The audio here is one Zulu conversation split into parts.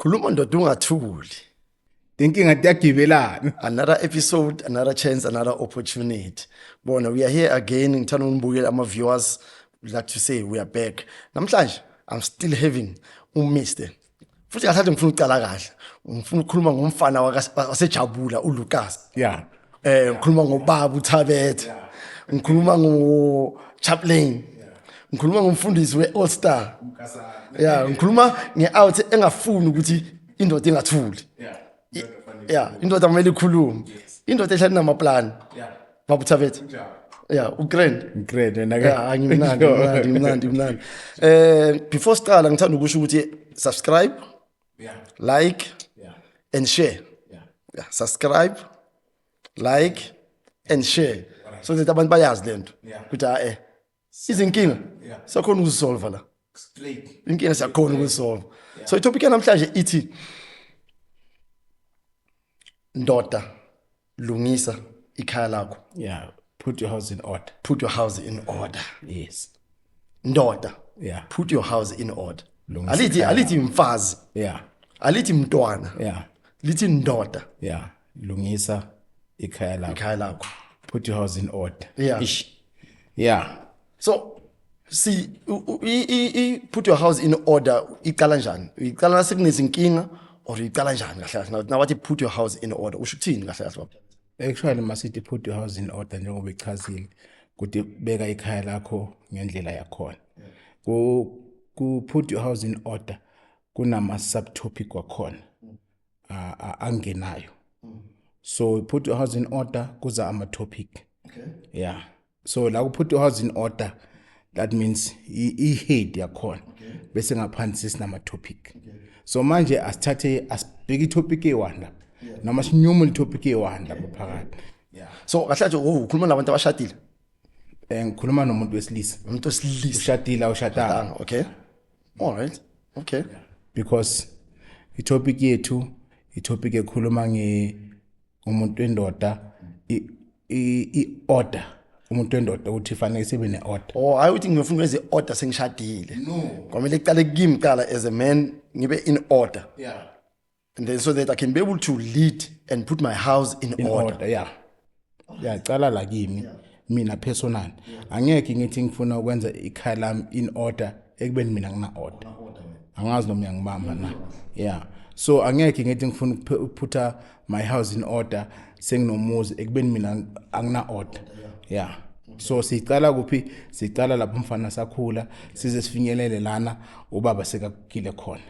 Khuluma ndoda ungathuli. Inkinga tiyagibelana. Another episode, another chance, another opportunity. Bona, we are here again. Ngithanda ukubukela ama viewers. We'd like to say we are back. Namhlanje I'm still having Mr. Futhi ngathi ngifuna uqala kahle. Ngifuna ukukhuluma ngomfana wasejabula uLucas. Yeah. Ngikhuluma ngobaba uThabethe. Ngikhuluma ngo Chaplain. Ngikhuluma ngomfundisi we-All Star. Yeah, ngikhuluma nge-out engafuni ukuthi indoda ingathuli. Yeah, indoda amele ikhulume. Indoda ehlala namaplan. Yeah. Baba uThabethe. Yeah, uGrand. Great nake. Yeah, ngimnandi. Before siqala ngithanda ukusho ukuthi subscribe, Yeah. like, Yeah. and share. Yeah. Yeah, subscribe, like, and share. So that abantu bayazi lento. Yeah. Ukuthi izinkinga Yeah. siyakhona ukuzisolve la. Straight. Inkinga siyakhona ukuzisolve. So itopic namhlanje ithi ndoda lungisa ikhaya lakho. Yeah. Put your house in order. Put your house in order. Yes. Ndoda. Yeah. Put your house in order. Lungisa Alithi mfazi. Yeah. Alithi mntwana. Yeah. Lithi ndoda Yeah. Lungisa ikhaya lakho. ikhaya lakho. Put your house in order. Yeah. Ish. Yeah. So see put your house in order iqala njani? Iqala sekunezinkinga or iqala njani kahle kahle? Now what put your house in order? Usho ukuthini kahle kahle baba? Actually masithi put your house in order njengoba ichazile ukuthi beka ikhaya lakho ngendlela yakhona. Ku put your house in order kunama subtopic wakhona. Angenayo. So put your house in order kuza ama topic. Okay. Yeah. So la ku put your house in order that means I-head yakhona. Bese ngaphansi sinama topic. So manje asithathe asibheke itopic e1 la. Noma sinyume itopic e1 la phakathi. Yeah. So kahle nje ukhuluma nabantu abashadile. Ngikhuluma nomuntu wesilisa. Umuntu wesilisa. Ushadile awushadanga. Okay. All right. Okay. Because itopic yethu itopic ekhuluma umuntu wendoda i-order. Umuntu wendoda uthi fanele sibe ne-order. Oh, I think ngifuna eze order sengishadile. No. Kwamele kuqale kimi qala as a man ngibe in order. Yeah. And then so that I can be able to lead and put my house in order. Yeah. Yeah, cala la kimi mina personal. Angeke ngithi ngifuna ukwenza ikhaya lami in order ekubeni mina ngina order. Angazi noma ngiyangibamba na. Yeah. So angeke ngithi ngifuna ukuputha my house in order senginomuzi ekubeni mina angina order. Yeah. So sicala kuphi? Sicala lapho umfana sakhula size sifinyelele lana ubaba sekakukile khona.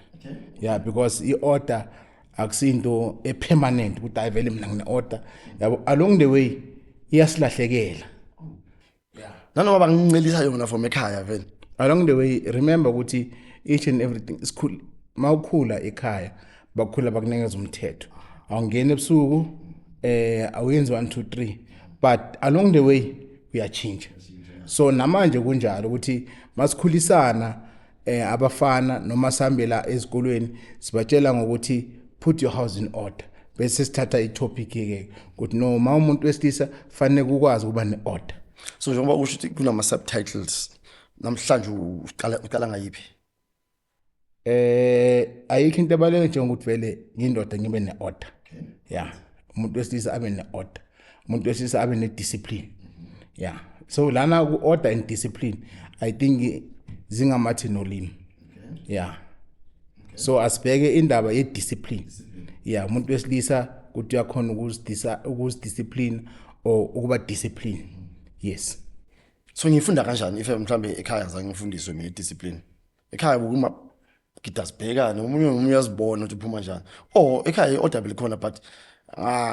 Yeah, because I-order akusinto epermanent ukuthi ayivele mina ngine order. Yabo along the way iyasilahlekela. Yeah. Nanoma bangincelisa yona from ekhaya vele. Along the way remember ukuthi each and everything is cool. Mawukhula ekhaya bakhula bakunikeza umthetho. Awungena ebusuku awenzi 1 2 3 but along the way we are change. So namanje kunjalo ukuthi masikhulisana abafana noma sihambela ezikolweni sibatshela ngokuthi put your house in order. Bese sithatha itopic ke ukuthi noma umuntu wesilisa fanele ukwazi ukuba neorder. So njengoba usho ukuthi kunama subtitles namhlanje uqala ngayiphi? Ayikho into ebalulekile njengokuthi vele ngindoda ngibe neorder. Yeah. Umuntu wesilisa abe neorder. Umuntu wesilisa abe nediscipline. Yeah. So lana ku order and discipline I think zingamathi nolimi. Yeah. So asibheke indaba ye discipline. Yeah, umuntu wesilisa kuthi uyakhona ukuzidiscipline or ukuba discipline. Yes. So ngifunda kanjani if mhlambe ekhaya zange ngifundiswe nge discipline. Ekhaya ukuma ngidasibhekana umunye uyazibona ukuthi uphuma kanjani. Oh, ekhaya iorder belikhona but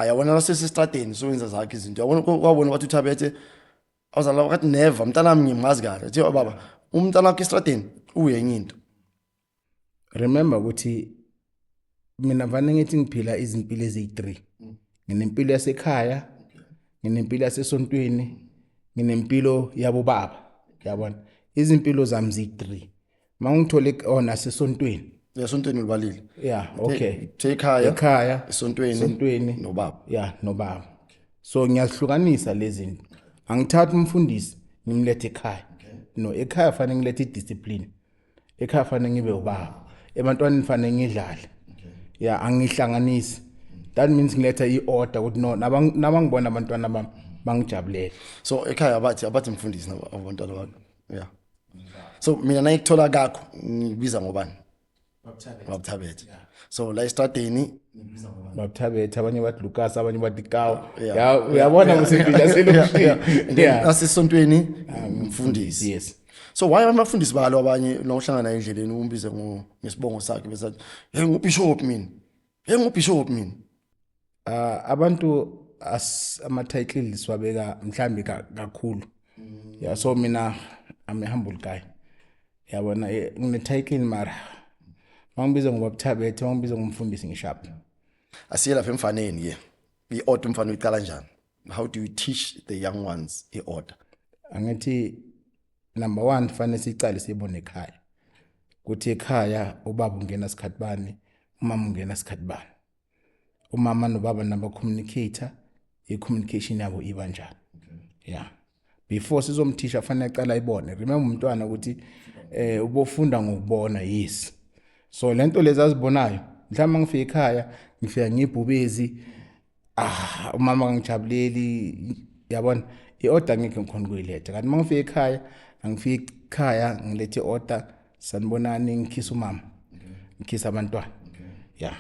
yabona lasesistradeni so wenza zakhe izinto. Yabona kwabona ukuthi uThabethe awuzala wakathi never mntana nami ngimazi kahle. Uthi baba umntana wakhe estradeni uyenye into. Remember ukuthi mina vane ngithi ngiphila izimpilo eziyi3. Nginempilo yasekhaya, nginempilo yasesontweni, nginempilo yabo baba. Yabona? Izimpilo zami zi3. Mangithole ona sesontweni. Yasontweni ubalile. Yeah, okay. Ekhaya, esontweni nobaba. Yeah, nobaba. So ngiyahlukanisa lezi zinto. Angithatha umfundisi ngimlethe ekhaya. No, ekhaya fanele ngilethe discipline. Ekhaya fanele ngibe ubaba. Ebantwaneni fanele ngidlale. yeah angihlanganisi that means ngiletha i-order ukuthi no nabangibona abantwana bami bangijabulele So ekhaya abathi mfundisi abantwana bakho. Yeah. So mina nayikuthola kakho ngibiza ngobani? Babuthabethe. So la estradeni babuthabethe abanye bathi Lucas abanye bathi Kawu yeah uyabona ngisimpilo yaselokishini yeah asisontweni mfundisi. Yes. So why abafundisi balo abanye nohlangana endleleni umbize ngesibongo sakhe besathi hey ngubishop mina. Hey ngubishop mina. Abantu ama-title siwabeka mhlambi kakhulu. Yeah so mina I'm a humble guy. Yabona ngine-title mara mangibiza ngobabuthabethe mangibiza ngomfundisi ngishapha. Asiye lapha emfaneni ke. I-order umfana uyiqala njani? How do you teach the young ones i-order? Angithi number 1 fanele sicale sibone ekhaya. Kuthi ekhaya ubaba ungena sikhathi bani, umama ungena sikhathi bani. Umama nobaba naba communicator, i-communication yabo iba njani. Yeah. Before sizomthisha fanele aqala ibone. Remember umntwana ukuthi ubofunda ngokubona yes. So lento lezi azibonayo, mhlawumbe ngifika ekhaya, ngifika ngibhubezi, umama ngijabuleli, yabona, i-order ngeke ngikhona ukuyiletha. Kanti mangifika ekhaya, angifika ekhaya ngilethe i-order, sanibonani ngikhisa umama. Ngikhisa abantwana. Yeah.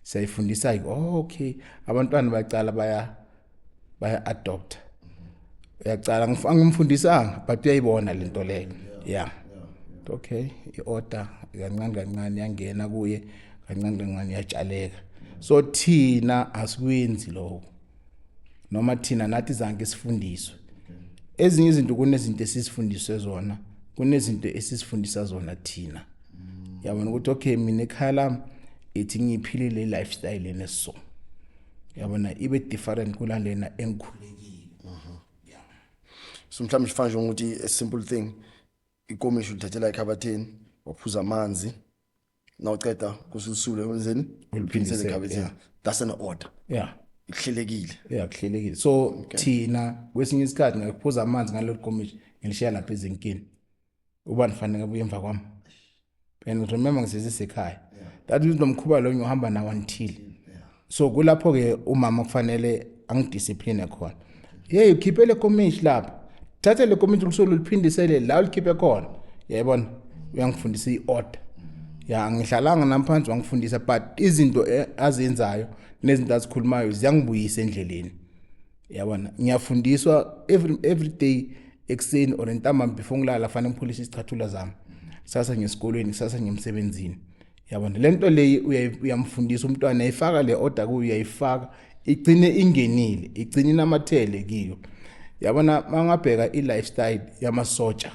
Sayifundisa okay, abantwana baqala baya adopt. Uyaqala angimfundisanga but uyayibona lento leyo. Yeah. Okay, i-order kancane yangena kuye kancane yatshaleka. So thina asikwenzi lokho. Noma thina nathi zange sifundiswe. Ezinye izinto kunezinto esizifundiswe zona, kunezinto esizifundisa zona thina. Yabona ukuthi okay mina ekhaya lami ithi ngiphilile lifestyle neso. Yabona ibe different kulalena engikhulekile. Yeah. So mhlawumbe sifana nje ukuthi a simple thing ikomishi uthathela ekhabatheni waphuza amanzi nawuceda kususule wenzeni uliphindisele ekhabatheni. That's an order. Yeah. Ihlelekile. Yeah, kuhlelekile. So thina kwesinye isikhathi ngikuphuza amanzi ngalolu komishi ngilishiya lapha ezinkini. Ubani fanele abuye emva kwami. And remember ngisizise ekhaya. That means nomkhuba lo ngiyohamba nawo until. So kulapho ke umama kufanele angidiscipline khona. Hey ukhiphele komishi lapha. Thatha le komishi kusolo liphindisele la ulikhiphe khona. Yayibona uyangifundisa i-order. Ya ngihlalanga namphansi wangifundisa but izinto azenzayo nezinto azikhulumayo ziyangibuyisa endleleni. Yabona ngiyafundiswa every day ekseni or ntambama before ngilala fanele ngipholise isichathula zami. Sasa ngesikolweni sasa ngimsebenzini. Yabona lento leyi uyamfundisa umntwana ayifaka le order kuyo uyayifaka igcine ingenile igcine inamathele kiyo. Yabona mangabheka i-lifestyle yamasotsha.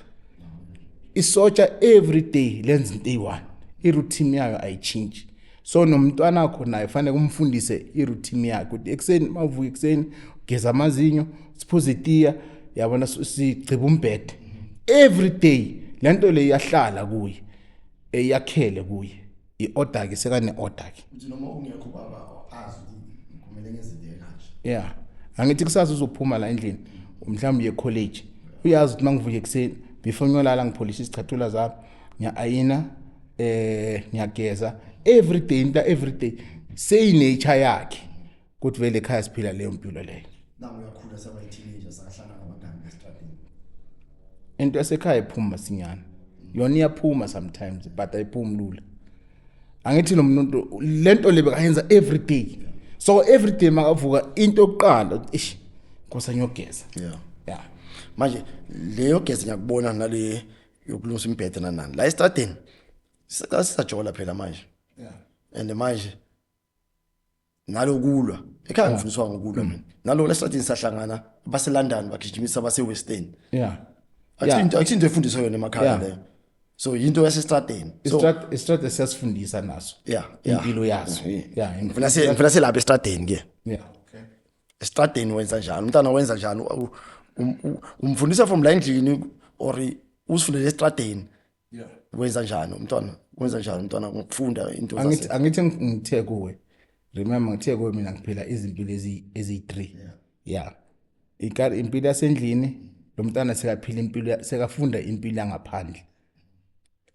Isotsha every day lenza into eyi-1. I-routine yayo ayichange. So nomntwana wakho naye fanele kumfundise i-routine yakhe ukuthi ekseni mavuka ekseni ugeza amazinyo siphuza itiya yabona sigciba umbhede every day lento le iyahlala kuye eyakhele kuye i-order ke sekane order ke Uthi noma ungekho baba azi kumele ngezinto kanje. yeah angithi kusasa uzophuma la endlini mhlawumbe ye college uyazi ukuthi mangivuka ekseni before ngiyolala ngipholisa isichathula zami ngiya-ayina ngiyageza every day say nature yakhe ukuthi vele ekhaya siphila leyo mpilo leyo. Nangu uyakhula saba i-teenager sahlala ngabantwana estradini. Into esekhaya iphuma masinyana. Yona iyaphuma sometimes but ayiphumi lula. Angithi lo muntu lento le bekayenza every day. So every day makavuka into yokuqala ish kosa nyogeza. Yeah. Manje leyo gezi ngiyakubona nale yokulungisa imbhede nanani. La estradini sisajola phela manje. Yeah. And manje nalokulwa ekhaya ngifundiswa ngokulwa mina nalo lesithatini sahlangana baseLondon bagijimisa baseWestern. Yeah. Akusinto efundiswa yona emakhaya leyo. So into yasestradini. Istrate siyasifundisa naso. Yeah. Impilo yazo. Yeah. Ngifuna selapha estradini ke. Yeah. Okay. Estradini wenza njani? Umntana wenza njani? Umfundisa from la endlini or usifundele estradini. Yeah. Wenza njani umntwana? Wenza njani umntwana ngokufunda into Angithi ngithe kuwe. Remember ngithe kuwe mina ngiphila izimpilo ezi3. Yeah. Impilo yasendlini lo mntana sekaphila impilo sekafunda impilo yangaphandle.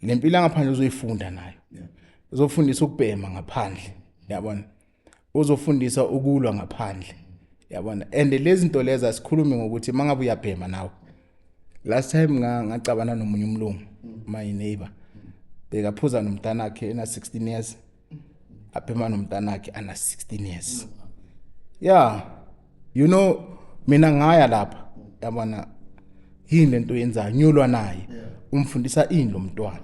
Le mpilo yangaphandle uzoyifunda nayo. uzofundisa ukubhema ngaphandle, yabona, uzofundisa ukulwa ngaphandle, yabona. And lezi zinto lezi asikhulumi ngokuthi mangabe uyabhema nawe. Last time ngacabana nomunye umlungu, my neighbor, bekaphuza nomntana wakhe ena 16 years, abhema nomntana wakhe ana 16 years. Yeah, you know, mina ngaya lapha, yabona, yini lento yenzayo, nyulwa naye, umfundisa ini lo mntwana.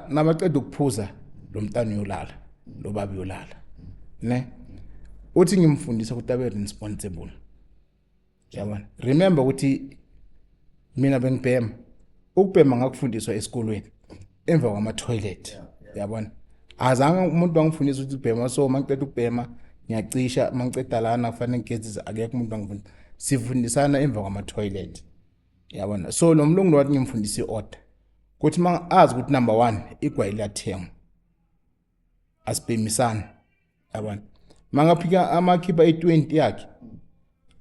Nabaqeda ukuphuza lo mntana uyolala, lo baba uyolala. Ne? Uthi ngimfundisa ukuthi abe responsible. Yabona. Remember ukuthi mina bengibhema. Ukubhema ngakufundiswa esikolweni emva kwama toilet. Yabona. Azange umuntu wangifundisa ukuthi ubhema, so mangiceda ukubhema ngiyacisha, mangiceda lana kufanele ngigezise, akekho umuntu wangifundisa. Sifundisana emva kwama toilet. Yabona. So lo mlungu wathi ngimfundisa iorder. Kuthi azi ukuthi number 1 igwayi liyathengwa. Asibhemisana. Yabona. Mangaphika amakhipha i20 yakhe,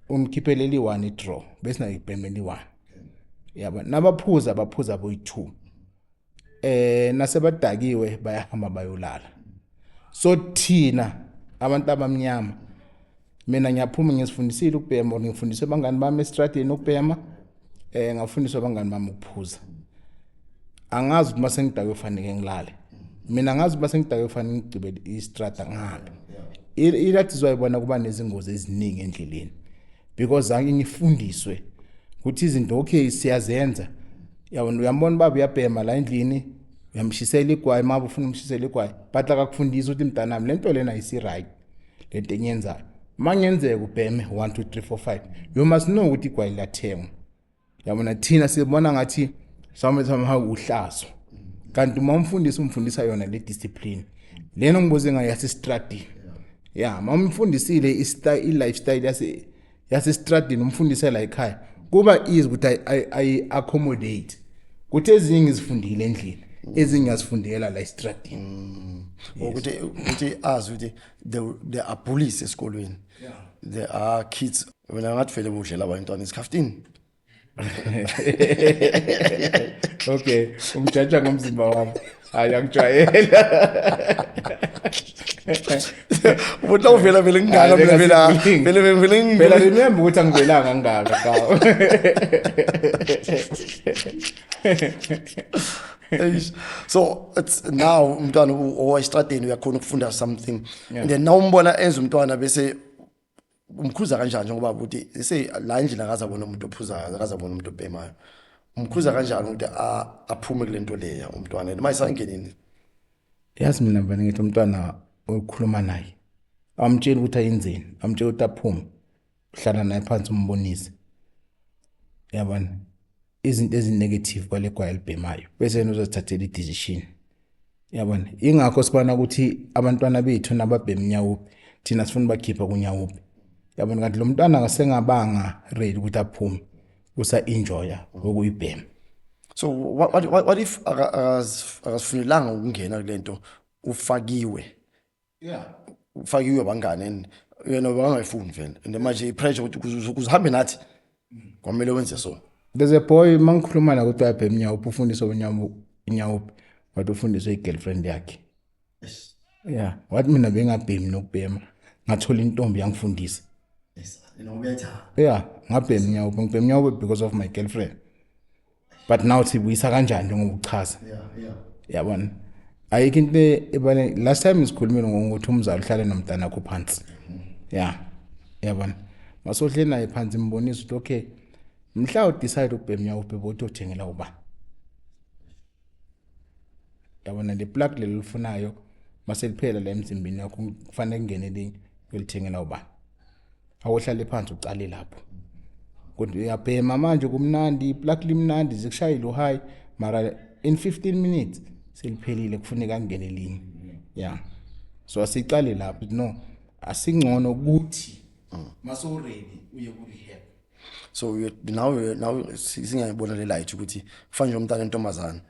umkhiphele 1 idraw, bese na ibhemeli 1. Yabona. Nabaphuza baphuza boyi2. Nasebadakiwe bayahamba bayolala. So thina abantu abamnyama, mina ngiyaphuma ngisifundisile ukubhema, ngifundiswe abangani bami estradini ukubhema, ngafundiswa abangani bami ukuphuza. Angazi ukuthi mase ngidakwe kufanele ngilale. Mina ngazi ukuthi mase ngidakwe kufanele ngigcibele istrata ngahambe. That is why bona kuba nezingozi eziningi endleleni, because angi ngifundiswe ukuthi izinto okay siyazenza. Yabona, uyambona baba uyabhema la endlini, uyamshisela igwayi, mabe ufuna umshisela igwayi, but akakufundisa ukuthi mntanami lento lena ayisi right, lento enyenzayo. Mangenzeka ubheme 1 2 3 4 5, you must know ukuthi igwayi liyathengwa. Yabona, thina sibona ngathi somehow uhlazo, kanti uma umfundisa yona le discipline lena ngibuze ngayo yasestradini. Yeah, mamfundisile i-lifestyle yasestradini, umfundisela ekhaya, kuba easy ukuthi I accommodate kuthi ezinye ngizifundile endlini, ezinye ngiyazifundela la estradini. Ukuthi azi ukuthi there are bullies esikolweni. There are kids wena ngathi vele budlela abantwana isikhaftini. Okay, umjaja ngomzimba wami. Hayi angijwayela. Ubona uvela vele ngingaka vele remember ukuthi angivelanga ngingaka kawo. So it's now umntwana owestradeni uyakhona ukufunda something, and then now umbona enza umntwana bese umkhuza kanjani ngoba ukuthi ese la endlini akazabona umuntu ophuzayo, akazabona umuntu obhemayo. Umkhuza kanjani ukuthi aphume kule nto leya umntwana noma isangenini? Yazi mina mfana ngithi umntwana okhuluma naye, amtshela ukuthi ayenzeni, amtshela ukuthi aphume, uhlala naye phansi umbonise. Yabona, izinto ezinegative kwale gwaya libhemayo, bese yena uzothathela i-decision. Yabona, ingakho sibona ukuthi abantwana bethu nababhema inyawubi, thina sifuna bakhipha kunyawubi. Yabona, kanti lo mntwana akasengabanga ready ukuthi aphume, usa enjoya ukuyibhema. So what if akasifunelanga ukungena kule nto ufakiwe? Yeah. Ufakiwe bangane and yena bangayifuni vele, and manje ipressure ukuthi uzihambe nathi kwamele wenze so. There's a boy mangikhuluma la ukuthi uyabhema inyawubi, ufundiswa inyawubi, wathi ufundiswa i-girlfriend yakhe. Yes. Yeah, wathi mina bengabhemi nokubhema, ngathola intombi yangifundisa. Yes, uyayithanda. Yeah, ngabhema inyawubi, ngibhema inyawubi because of my girlfriend. But now sibuyisa kanjani njengoba uchaza. Yeah. Yabona, ayikho into ebale. Last time sikhulumile ngokuthi umzali uhlale nomntana wakhe phansi. Yeah, yabona, masohle naye phansi imbonisa ukuthi okay, mhla u decide ukubhema inyawubi bothi uthengela ubani. Yabona, le plug leli lifunayo maseliphela la emzimbeni yakho kufanele kungene linye uyolithengela ubani. Awuhlale phansi ucale lapho. Kodwa uyabhema manje kumnandi, iplug limnandi, zikushayile uhayi, mara in 15 minutes seliphelile kufuneka kungene linye. Yeah. So asicale lapho, no, asingcono ukuthi maso ready uye ku rehab. So now singayibona le light ukuthi kufanele umntana entombazana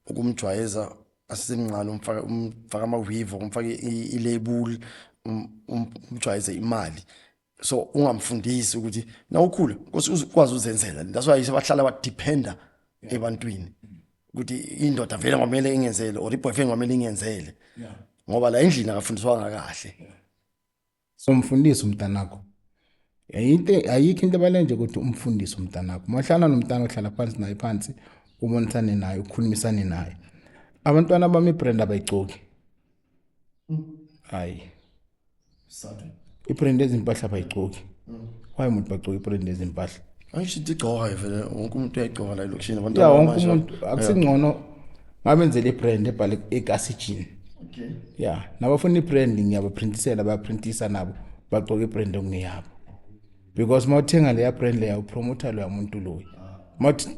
ukumjwayeza asisemncane umfaka ama-weave, umfake i-label, umjwayeze imali. So ungamfundisi ukuthi na ukhule ukwazi uzenzela. That's why sebahlala badependa ebantwini ukuthi indoda vele kwamele ingenzele or iboyfriend kwamele ingenzele Yeah. ngoba la endlini akafundiswanga kahle. So mfundisi umntanakho. Ayikho into ebalenge ukuthi umfundisi umntanakho. Mahlala nomntana ohlala phansi naye phansi, ubonisane naye, ukhulumisane naye. Abantwana bami ibrand abayigcoki. Hayi. Ibrand ezimpahla abayigcoki. Why umuntu bagcoka ibrand ezimpahla? Ayisho igcoka vele wonke umuntu uyayigcoka la elokishini abantu Yeah, wonke umuntu akusingcono ngabenzele ibrand ebhale eGasijini. Okay. Yeah, nabafuna ibrand ngiyabaprintisela bayaprintisa nabo bagcoka ibrand okungeyabo. Because mawuthenga leya brand leya upromoter lo yamuntu loyi.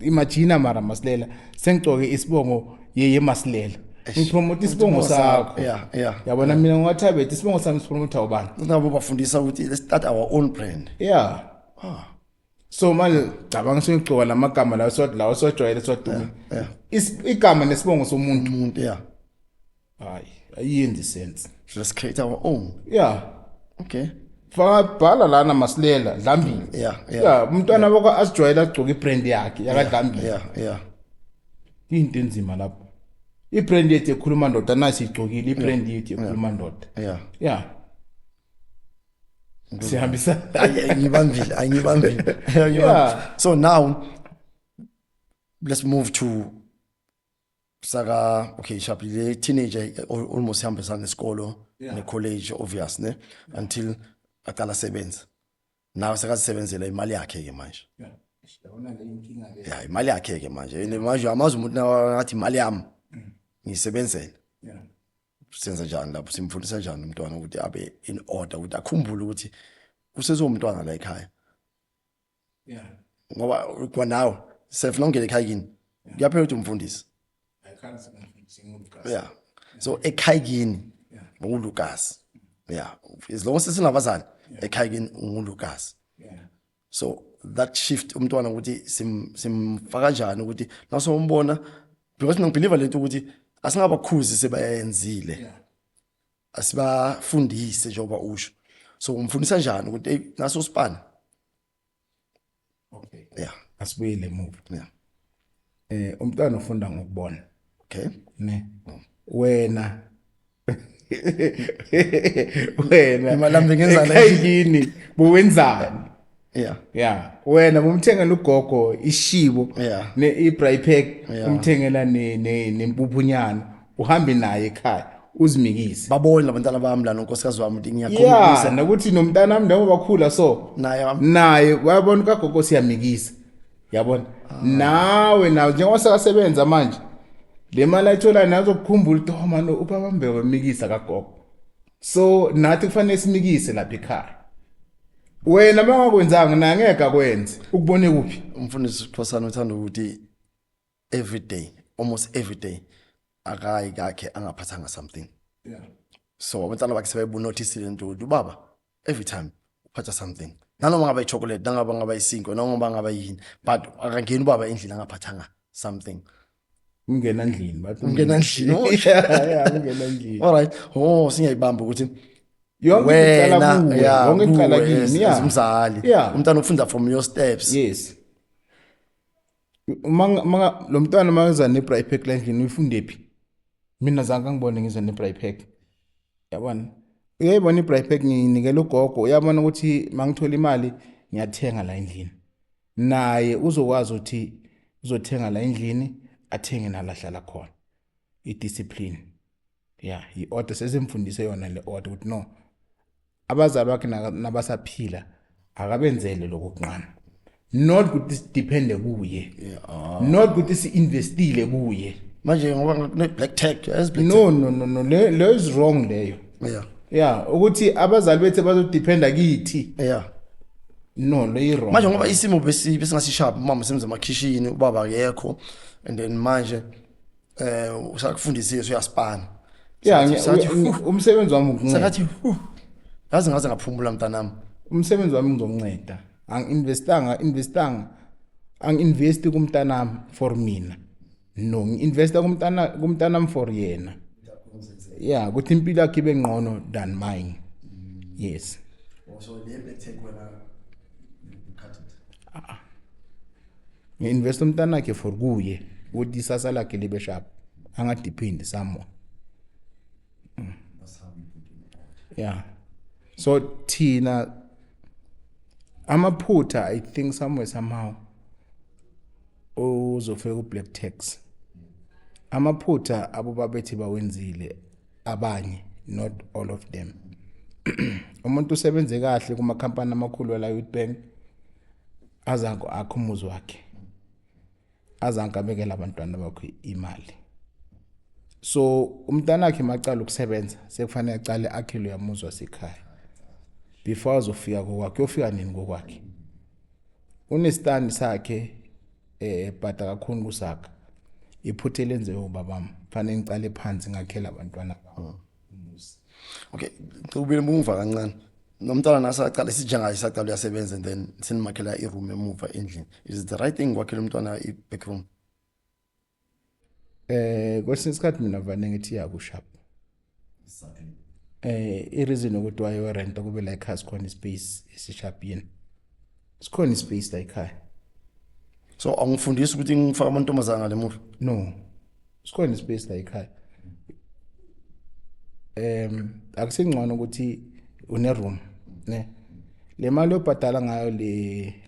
Imagine mara Masilela sengigcoke isibongo ye Masilela. Ngipromote isibongo sakho. Yeah. Yabona mina ngiwathabethe isibongo sami sipromoter ubani. Nabo bafundisa ukuthi let's start our own brand. Yeah. So manje cabanga sengigcoka lamagama lawo sojwayele soduma. Yeah. Igama nesibongo somuntu. Umuntu Hayi, ayenzi sense. Let's create our own. Yeah. Okay. Bhala lana Masilela Dlambile. Yeah. Umntwana bakho asijwayela agcoka ibrand yakhe yakadlambile. Yeah. Into enzima lapho. Ibrand yethu ekhuluma ndoda nasi igcokile ibrand yethu ekhuluma ndoda. Yeah. Sihambisa. Angibambile. Yeah. So now let's move to Saka. Okay, sharply the teenager almost hambisana nesikolo ne college obvious ne until aqala sebenza. Now sekasebenzela imali yakhe ke manje. Yeah, imali yakhe ke manje. Ene manje amazi umuntu ngathi imali yami ngisebenzela. Yeah. Senza njani lapho simfundisa njani umntwana ukuthi abe in order ukuthi akhumbule ukuthi usezomntwana la ekhaya. Yeah. Ngoba kwa nawe self nongele ekhaya kini. Kuyaphela ukuthi umfundisi. Yeah. So ekhaya kini nguLucas. Yeah. As long as sinabazali ekhaya kini nguLucas. Yeah. So that shift umntwana ukuthi simfaka kanjani ukuthi nasombona because mina ngibelieve lento ukuthi asingabakhuzi sebayenzile. Asibafundise njengoba usho. So umfundisa kanjani ukuthi naso span. Okay. Yeah. Asibuyele emuva. Yeah. Umntwana ufunda ngokubona. Okay. Ne. Wena Imalambe ngenzana ekhayini buwenzani? Yeah. Wena umthengela ugogo ishibo ne ibraypack umthengela nempuphunyana uhambe naye ekhaya uzimikise. Babona labantwana bami la nonkosikazi wami ukuthi ngiyakhombisa nokuthi nomntana nami nabo bakhula so naye wayabona kagogo siyamikisa. Yabona? Nawe njengoba sekasebenza manje le mali ayithola nazo ukukhumbula ukuthi manje ubaba Mbe wamikisa kagogo. So nathi kufanele simikise lapha ekhaya. Wena mangakwenzanga na ngeke akwenze ukubone kuphi umfundisi Xhosana uthanda ukuthi almost every day akayi kakhe angaphathanga something. Yeah. So abantwana bakhe sebebu notice lento ukuthi ubaba every time uphatha something. Nanoma ngaba ichocolate, nangaba ngaba isinko, noma ngaba yini, but akangeni ubaba endlini angaphathanga something. Ungena endlini bathi ungena endlini. Yeah, ungena endlini. All right. Singayibamba ukuthi yonke icala kimi umzali umntana ufunda from your steps. Yes. Lo mntwana maweza nebraypack endlini uyifunde phi? Mina zange ngibone ngize nebraypack. Yabona? Uyayibona ibraypack nginikela ugogo uyabona ukuthi mangithola imali ngiyathenga la endlini. Naye uzokwazi ukuthi uzothenga la endlini athenge nalahlala khona. I-discipline. Yeah, i-order sezimfundise yona le order ukuthi no. Abazali bakhe nabasaphila akabenzele lokuqhana. Not ukuthi depende kuye. Not ukuthi si-investile kuye. Manje ngoba black tag no le is wrong leyo. Yeah, ukuthi abazali bethu bazodependa kithi. No, le is wrong. Manje ngoba isimo besingasishapha mama semza emakhishini ubaba akekho and then manje usakufundisile uyaspana. Yeah, umsebenzi wami ukunceda. Sakathi yazi ngaze ngaphumula mntanami. Umsebenzi wami ngizonceda. Anginvestanga. Anginvesti kumntanami for mina. No, nginvesta kumntanami for yena. Yeah, ukuthi impilo yakhe ibe ngcono than mine. Yes. So le black tag wena cut it. Nginvesta umntana wakhe for kuye ukuthi isasa lakhe libe sharp angadepend someone. Yeah, so thina amaphutha I think somewhere somehow uzofika ku black tax. Amaphutha abobabethi bawenzile abanye, not all of them. Umuntu usebenze kahle kuma company amakhulu la Youth Bank azango akhumuzo wakhe, azange abekela abantwana bakhe imali. So umntana wakhe macala ukusebenza sekufanele aqale akhilo yamuzwa sekhaya before azofika kwakhe. Uyofika nini kwakhe? Unestand sakhe bhata kakhulu kusakha. Iphuthe lenziwe ubabami, fanele ngicale phansi ngakhela abantwana umuzi. Okay, ubile muva kancane. Nomntana nasaqala isijenga isaqala uyasebenza and then sinimakhela iroom emuva endlini. Is it the right thing kwakhela umntwana i-back room? Kwesinye isikhathi mina vane ngithi yakushap. I-reason ukuthi wayo rent kube la ekhaya sikhona ispace esishap yini. Sikhona ispace la ekhaya. So angifundisi ukuthi ngifaka amantombazana ngale muva? No. Sikhona ispace la ekhaya. Akusingcono ukuthi une room, ne. Le mali obhadala ngayo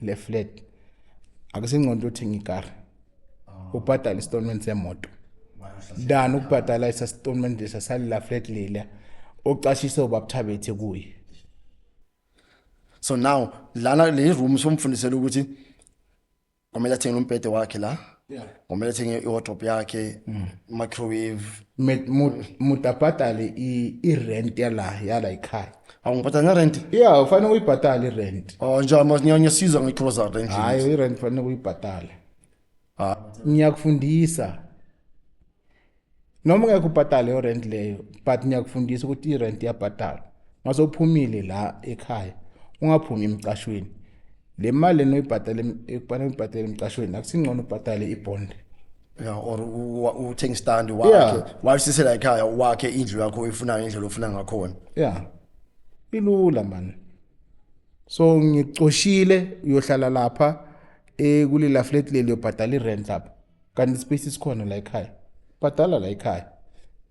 le flat. Akusingcono ukuthi ngikari. Ubhadala installment semoto. Dan ukubhadala installment lesasali la flat lela ocashisa ubabuthabethe kuye. So now lana le room somfundisela ukuthi kumele athenge umbhede wakhe la. Yeah. Kumele athenge iwardrobe yakhe, microwave. Mutabhadale i-rent yala ekhaya. Awungibhadala rent? Yeah, ufanele uyibhadale i-rent. Oh nje ngiyasiza ngiclose rent. Hayi i-rent ufanele uyibhadale. Ngiyakufundisa. Noma ngeke ubhadale i-rent leyo, but ngiyakufundisa ukuthi i-rent iyabhadala. Masophumile la ekhaya, ungaphumi emcashweni. Le mali noyibhadale ekufanele ubhadale emcashweni akusingcono ubhadale ibond. Yeah, or uthenga stand wakhe, wayisisela ekhaya wakhe indlu yakho oyifunayo indlela ofuna ngakhona. Yeah. Ilula man. So ngicoshile uyohlala lapha kulila flat leli uyobhadala i-rent lapha. Kanti space sikhona la ekhaya. Bhadala la ekhaya.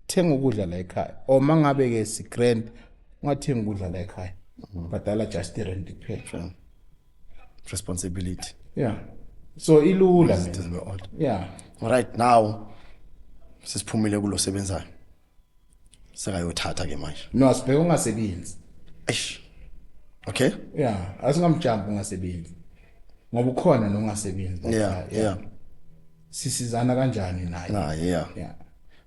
Thenga ukudla la ekhaya. O mangabe ke si grand ungathenga ukudla la ekhaya. Bhadala just i-rent kuphela. Responsibility. Yeah. So ilula. Yeah. Right now sisiphumile kulo sebenzayo. Sekayothatha ke manje. No, asibheke ungasebenzi. Eish. Okay? Yeah, asingamjump ungasebenzi. Ngoba ukhona nongasebenzi. Yeah. Sisizana kanjani naye? Yeah. Yeah.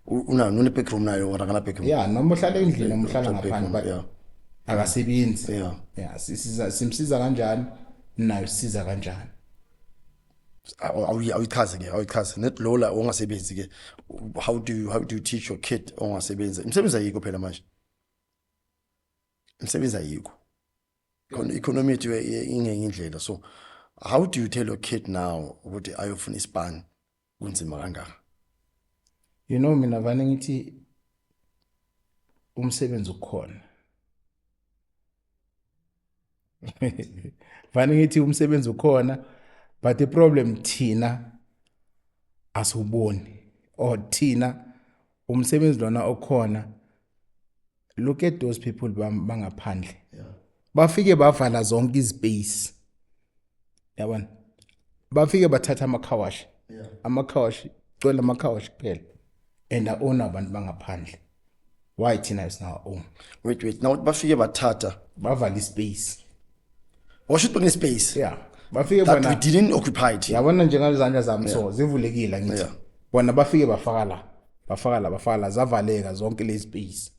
Una back room nayo or akana back room? Yeah, noma uhlala endlini noma uhlala ngaphandle Yeah. Akasebenzi. Yeah. Yeah, simsiza kanjani? Nayo siza kanjani? Awuyichaze net lola ongasebenzi ke. How do you teach your kid ongasebenzi? Imsebenzi ayikho phela manje. Imsebenzi ayikho. Economy yethu ingenye indlela. So how do you tell your kid now ukuthi ayofuna ispan kunzima kangaka? You know mina vane ngithi umsebenzi ukhona. Vane ngithi umsebenzi ukhona, but the problem thina asuboni or thina umsebenzi lona okhona. Look at those people bangaphandle. Yeah. Bafike bavala zonke izpace. Yabona? Bafike bathatha amakhawashi. Yeah. Amakhawashi, cela amakhawashi kuphela. And own abantu bangaphandle. Why thina is now own? Wait. Now bafike bathatha bavala ispace. What should be space? Yeah. Bafike that we didn't occupy it. Yabona njengazandla zami so zivulekile ngithi. Bona bafike bafaka la zavaleka zonke lezi space.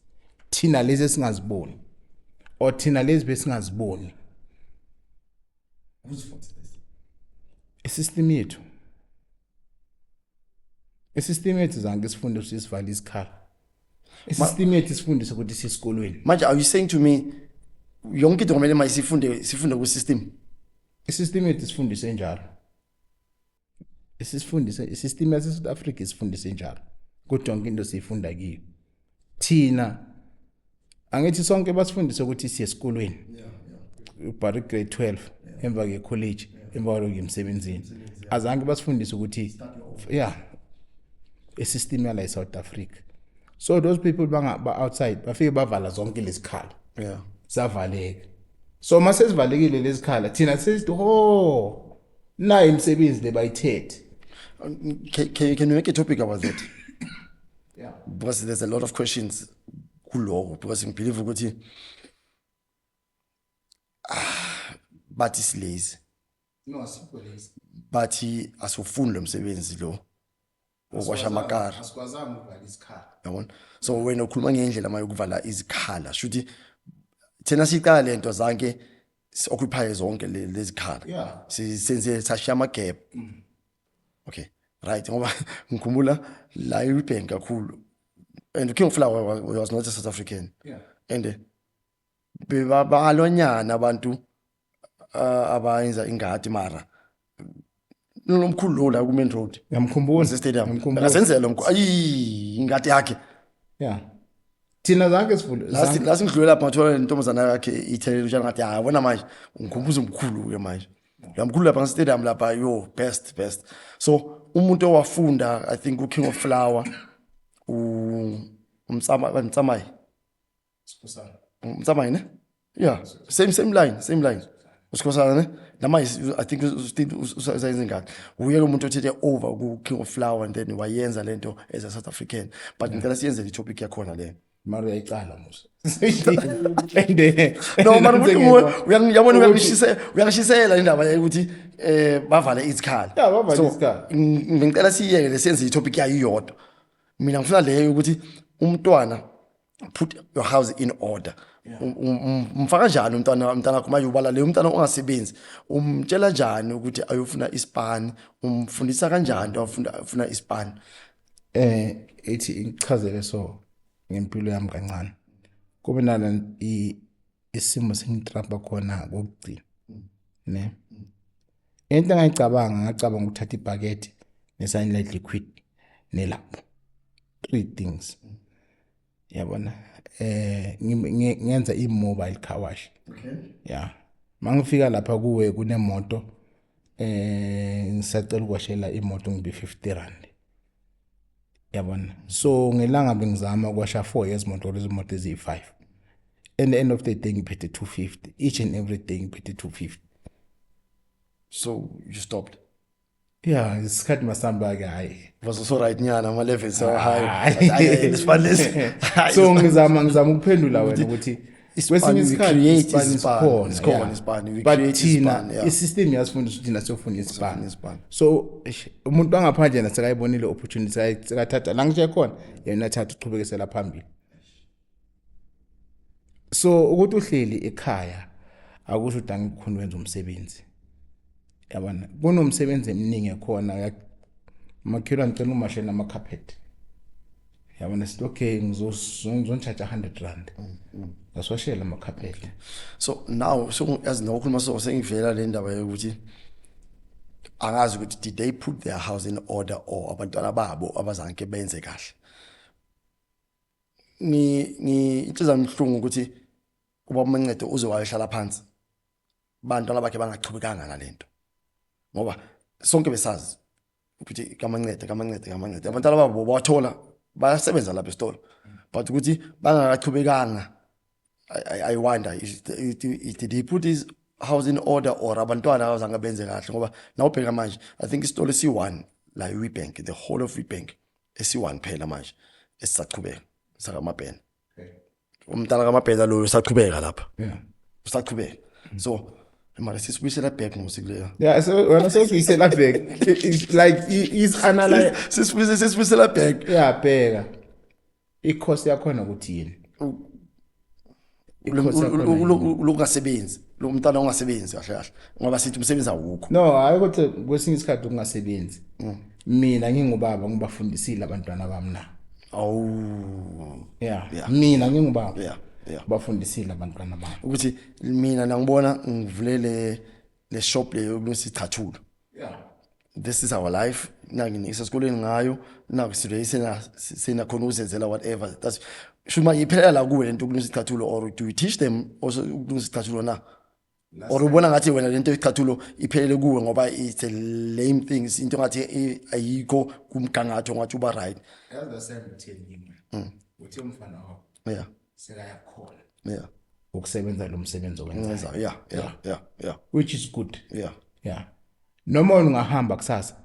Thina lezi singaziboni. O thina lezi besingaziboni. Isystem yethu. Isystem yethu zange sifunde ukuthi sivale isikhala. Isystem yethu sifundisa ukuthi sisikolweni. Manje are you saying to me yonke into kumele sifunde ku system? Isystem yethu sifundise njalo. Isystem yase South Africa sifundise njalo. Kodwa yonke into siyifunda kiyo. Thina angithi sonke basifundise ukuthi siye esikolweni. Ubhari grade 12 emva ke college emva kwalo ngemsebenzini. Azange basifundise ukuthi isystem yala eSouth Africa. So those people ba outside bafike bavala zonke lesikhala. Yeah. Savaleka. So mase sivalekile lesikhala thina sesithi ho na imisebenzi lebayithethe. Can you make a topic about that? Yeah. Because there's a lot of questions kuloko because I believe ukuthi but is lazy. No, simple is. But asufuni lo msebenzi lo okwasha amakara. Asikwazanga ukuvala isikhala. Yabona? So wena ukhuluma ngendlela maye ukuvala izikhala. Shuthi thina siqala lento zanke occupy zonke lezikhala. Yeah. Senze sashiya ama gap. Okay. Right, ngoba ngikhumbula la eWitbank kakhulu. And King of Flower was not a South African. Yeah. And bebalonyana abantu abayenza ingadi mara nomkhulu la ku main road. Ngiyamkhumbula Stadium. Akasenzele ayi ingadi yakhe. Yeah. Thina zanke sivule. Last ngidlule lapha ngathola intombazana yakhe ithelele njalo ngathi ha wena manje ngikhumbuza umkhulu ke manje. Yamkhulu lapha stadium lapha yo best. So umuntu owafunda I think King of Flower umtsamai. Umtsamai ne? Yeah, same line. Usikhosana ne? Nama I think usayenza ngani. Uyeke umuntu othethe over ku King of Flower and then wayenza lento as a South African. But ngicela siyenze le topic yakhona le. Mara uyayicala musa. No man uyabona uyangishisela indaba ukuthi bavale izikhala. Yeah, bavale izikhala. Ngicela siyeke lesenze itopic yayo iyodwa. Mina ngifuna leyo ukuthi umntwana put your house in order. Umfaka njani umntana wakho manje ubala le umntana ongasebenzi umtshela njani ukuthi ayofuna ispan umfundisa kanjani afuna ispan ethi ichazele so ngempilo yami kancane kube nala isimo sengitrapa khona kokugcina ne into ngacabanga ukuthatha ibhaketi nesunlight liquid nelapho 3 things yabona ngenza i-mobile car wash. Okay. Yeah. Mangifika lapha kuwe kunemoto ngisacela ukwashela imoto ngibe 50 rand. Yabona. So ngelanga bengizama ukwasha 4 years moto lezimoto ezi5. And the end of the day ngiphethe 250. Each and every day ngiphethe 250. So you stopped. Yeah, isikhathi masamba ke hayi. Was also right nyana ama levels so high. So ngizama ukuphendula wena ukuthi kwesinye isikhathi ispan. But thina isystem yasifundisa ukuthi thina siyofuna ispan. So umuntu angaphandle nasekayibonile opportunity sekathatha la ngisho khona yena thatha uqhubekisela phambili. So ukuthi uhleli ekhaya akusho ukuthi angikhona ukwenza umsebenzi. Yabona kunomsebenzi eminingi khona makhira ngicela umashe nama carpet. Yabona sithi okay ngizonchaja 100 rand. Ngaswashela ama carpet. So now so as no khuluma so sengivela le ndaba yokuthi angazi ukuthi did they put their house in order or abantwana babo abazanke benze kahle. Ni inhliziyo emhlungu ukuthi kuba uMancede uzowahlala phansi. Bantwana bakhe bangachubekanga nalento. Ngoba sonke besazi ukuthi kaMancede abantwana babo bathola bayasebenza lapha esitolo but ukuthi bangachubekanga I wonder did he put his house in order or abantwana abazange benze kahle ngoba nawubheka manje I think isitolo si1 la eWitbank the whole of eWitbank esi1 phela manje esisachubeka saka mabhena umntana kaMabhena lo usachubeka lapha usachubeka so mara sisibuyisela back ngosikuleyo so when I say sisibuyisela back it's like is analyze sisibuyisela back bheka i-cost yakho ukuthi yini lokungasebenzi lo mntana ongasebenzi kahle ngoba sithi umsebenzi awukho no hayi ukuthi kwesinye isikhathi ukungasebenzi mina ngingubaba ngibafundisile abantwana bami na mina ngingubaba bafundisile abantwana bami ukuthi mina nangibona ngivulele le shop leyo kulungisa icathulo this is our life nangisa esikoleni ngayo nakusile sena khona uzenzela whatever that's shuma iphela la kuwe lento kulungisa icathulo or do you teach them also kulungisa icathulo na or ubona ngathi wena lento icathulo iphelele kuwe ngoba it's a lame things into ngathi ayikho kumgangatho ngathi uba right. That's the same thing. Uthi umfana wakho Yeah. sekayakhona Yeah. ukusebenza lo msebenzi owenzayo. Yeah. Which is good. Yeah. Noma ungahamba kusasa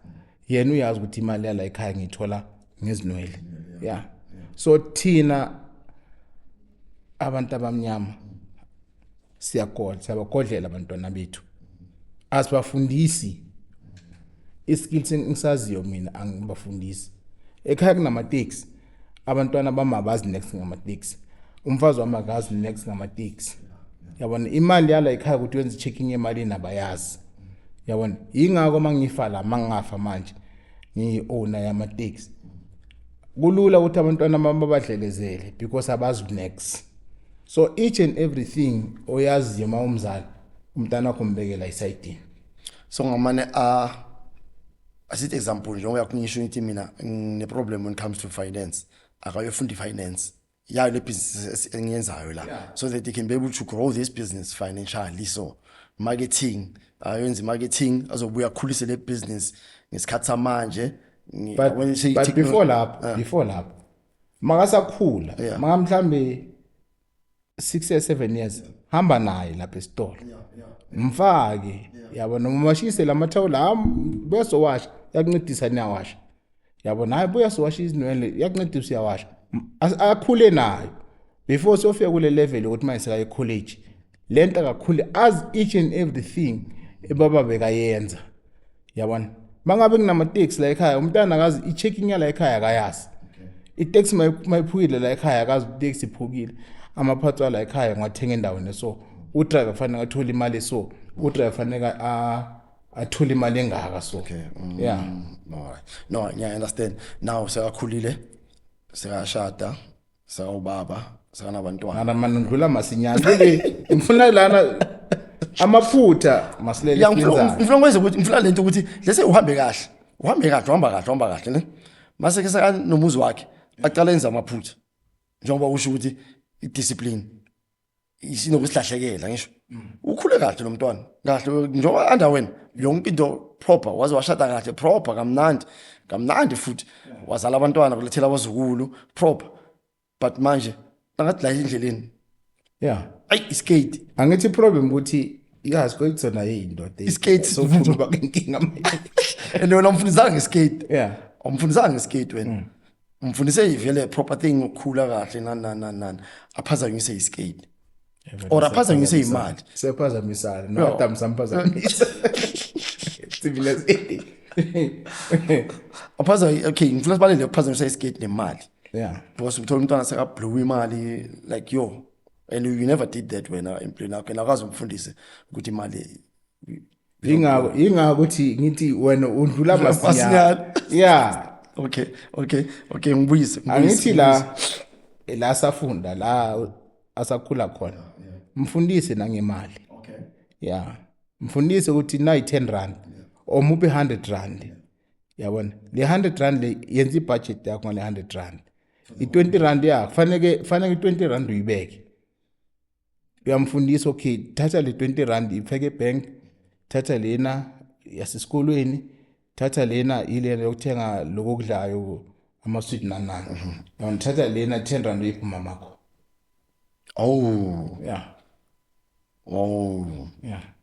yena uyazi ukuthi imali yala ekhaya ngithola ngezinwele. Yeah. So thina abantu abamnyama siyabagodlela abantwana bethu. Asibafundisi iskills engisaziyo mina angibafundisi. Ekhaya kunama taxi abantwana bamabazi next ngama taxi. Umfazi wami akazi next ngama taxi. Yabona imali yala ekhaya ukuthi wenze checking yemali nabayazi. Yabona ingakho mangifa la mangafa manje ngi owner yama taxi. Kulula ukuthi abantwana babadlelezele because abazi next. So each and everything oyazi uma umzali umntana wakho umbekela isayidini. So ngamane asithi example nje uyakunisho ukuthi mina ne problem when it comes to finance akayofunda finance ya le business engiyenzayo la so that they can be able to grow this business financially. So marketing ayenza marketing azobuya khulise le business ngesikhathi samanje. But before lapho makasakhula maka mhlambe 6 or 7 years hamba naye lapha esitolo mfake yabona umashise lamathawula besowasha yakuncedisa niyawasha yabona hayi buya sowasha izinwele yakuncedisa uyawasha akhule nayo before sofika kule level ukuthi manje seka college lento akakhule as each and everything ebaba bekayenza yabona mangabe kunama taxi la ekhaya umntana akazi i-checking yala ekhaya akayazi i-taxi mayiphukile la ekhaya akazi i-taxi iphukile amaphatho la ekhaya ngathenga endaweni so udriver fanele athola imali so udriver fanele athola imali engaka so yeah no I understand now sekakhulile sekashada sekawubaba sekanabantwana ana manundlula masinyana ngifuna lana amaphutha masilele ngifuna ngikwenze ukuthi ngifuna lento ukuthi lese uhambe kahle uhamba kahle ne mase ke seka nomuzi wakhe aqala enza amaphutha njengoba usho ukuthi idiscipline isinokusihlahlekela ngisho ukhule kahle lo mntwana kahle njengoba underwena yonke into proper waze washada kahle proper kamnandi futhi wazala abantwana kulethela abazukulu proper but manje angathi la endleleni iskate angithi problem ukuthi yazi kwenzona yindoda iskate sofuba inkinga and wena umfundisanga ngeskate umfundisanga ngeskate wena umfundise ivele proper thing ukukhula kahle nani aphazanyise iskate or aphazanyise imali sephazamisana no Adam samphazamisa civilization okay ngifuna sibalele ukuphazanyisa iskate nemali because uthola umntwana seka blow imali like yo and you never did that when employee now can akazi umfundise ukuthi imali ingako ukuthi ngithi wena undlula masinya okay ngibuyise angithi la safunda la asakhula khona mfundise nangemali mfundise ukuthi nayi 10 rand or muphe 100 rand yabona le 100 rand le yenza ibudget yakho ngale 100 rand i20 rand yakho fanele 20 rand uyibeke uyamfundisa okay thatha le 20 rand ifeke ebank thatha lena yasesikolweni thatha lena ile yokuthenga lokudlayo ama-sweet nanana yawuthatha lena 10 rand uyipha mamakho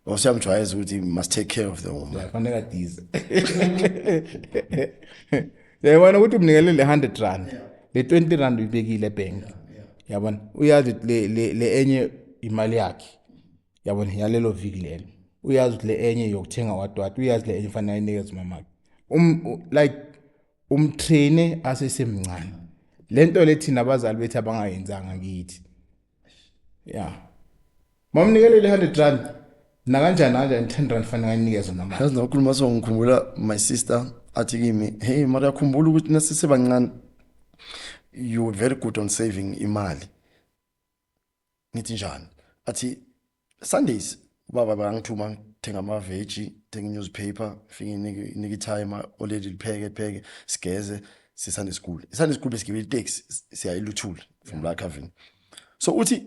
osiyamjwayeza ukuthi must take care of the woman fanele adize yabona ukuthi umnikele le 100 rand le 20 rand uyibekile ebank yabona uyazi le enye imali yakhe yabona yalelo viki lelo uyazi le enye yokuthenga wadwat uyazi le enye fanele ayinikeze mamakhe like umtraine asesemncane lento lethina abazali bethu abangayenzanga kithi mamnikele le 100 rand na kanjani 10 rand fanele ayinikeze mamakhe yazi nokhuluma so ngikhumbula my sister athi kimi hey mara yakhumbula ukuthi nasisebancane you were very good on saving imali nithi njani athi Sundays baba bangithuma thenga ama veggie thenga newspaper fike niki time already lipheke sigeze Sunday school besigibele taxi siyayiluthula from la Kavini so uthi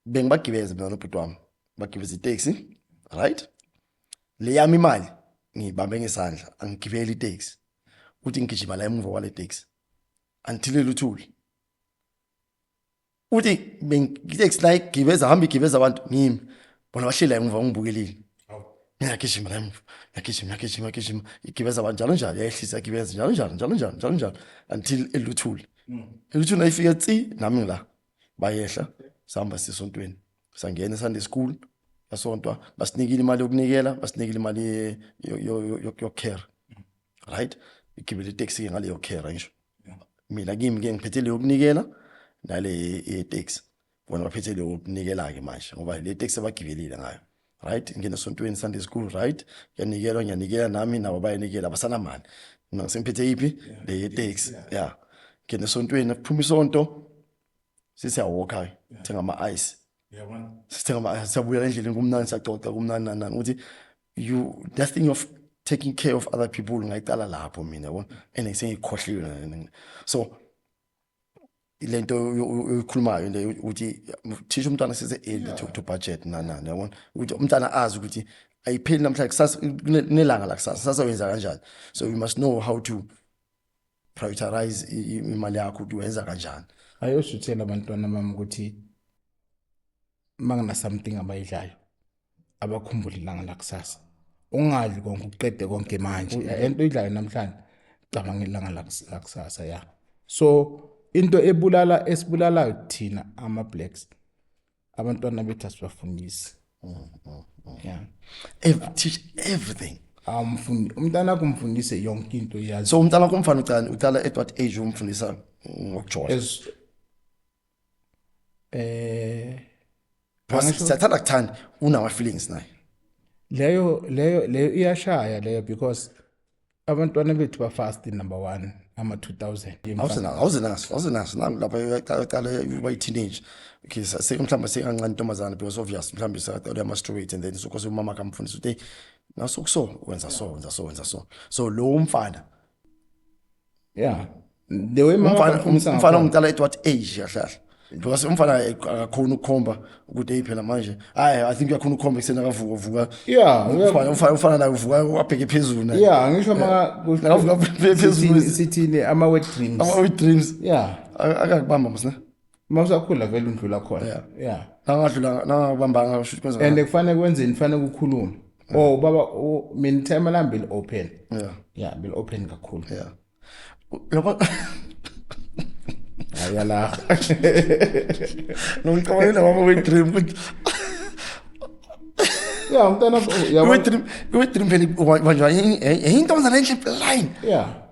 bengibagibeza mina nobhuti wami bagibeza itaxi right? Le yami imali ngibambe ngesandla angigibeli itaxi uthi ngigijima la emuva kwale taxi until eluthuli uthi bengitaxi la igibeza hamba igibeza abantu ngimi bona bahleli emuva ngibukelile ngiyagijima la emuva ngiyagijima igibeza abantu njalo yayehlisa igibeza njalo until eluthuli eluthuli ayifika tsi nami ngila bayehla sihamba sisontweni sangena eSunday school yasontwa basinikile imali yokunikela basinikile imali yokucare right igibele taxi ke ngale yokucare ngisho mina kimi ke ngiphethe le yokunikela nale taxi bona baphethe le yokunikela ke manje ngoba le taxi abagibelile ngayo right ngene esontweni Sunday school right ngiyanikela nami nabo bayanikela abasana mali mina sengiphethe ipi le taxi yeah ngene esontweni kuphuma isonto sisiyawalka thenga ama ice yabona sithenga siyabuya endleleni kumnandi siyacoca kumnandi nani ukuthi that thing of taking care of other people ngayicala lapho mina yabona engisengikhohliwe so ilento oyikhulumayo le ukuthi thisha umntwana sise early to budget nani yabona ukuthi umntwana azi ukuthi ayipheli namhlanje kusasa nelanga la kusasa wenza kanjani so you must know how to prioritize imali yakho ukuthi wenza kanjani ayoshuthela abantwana bami ukuthi mangina something abayidlayo abakhumbule ilanga la kusasa ungadli konke uqede konke manje into idlayo namhlanje cabanga ilanga la kusasa ya so into esibulalayo thina ama blacks abantwana bethu asibafundisi yeah teach everything umntana kumfundise yonke into yazi so umntana kumfana ucala at what age umfundisa ngokujola siyathanda kuthanda unawa feelings naye leyo iyashaya leyo because abantwana bethu ba fast number 1 ama 2000 awuzenaso lapha yaqala uba teenage okay mhlawumbe sekancane intombazana because obvious mhlawumbe sekaqala masturbate and then so umama akamfundisa ukuthi naso wenza so lo umfana yeah the way umfana umntala at what age kahle because umfana akakhona ukukhomba ukuthi eyiphela manje I think uyakhona ukukhomba kusena kavuka yeah umfana naye uvuka wabheke phezulu naye yeah ngisho maka phezulu sithini ama wet dreams yeah akakubamba msina mawusakhula vele undlula khona yeah nangabamba ngasho kwenza and kufanele kwenzeni kufanele ukukhuluma baba mina time lambili open yeah bil open kakhulu yeah yabo ayala ngicabangela mama we dream yeah umntana we dream phela manje intombazana enhle line yeah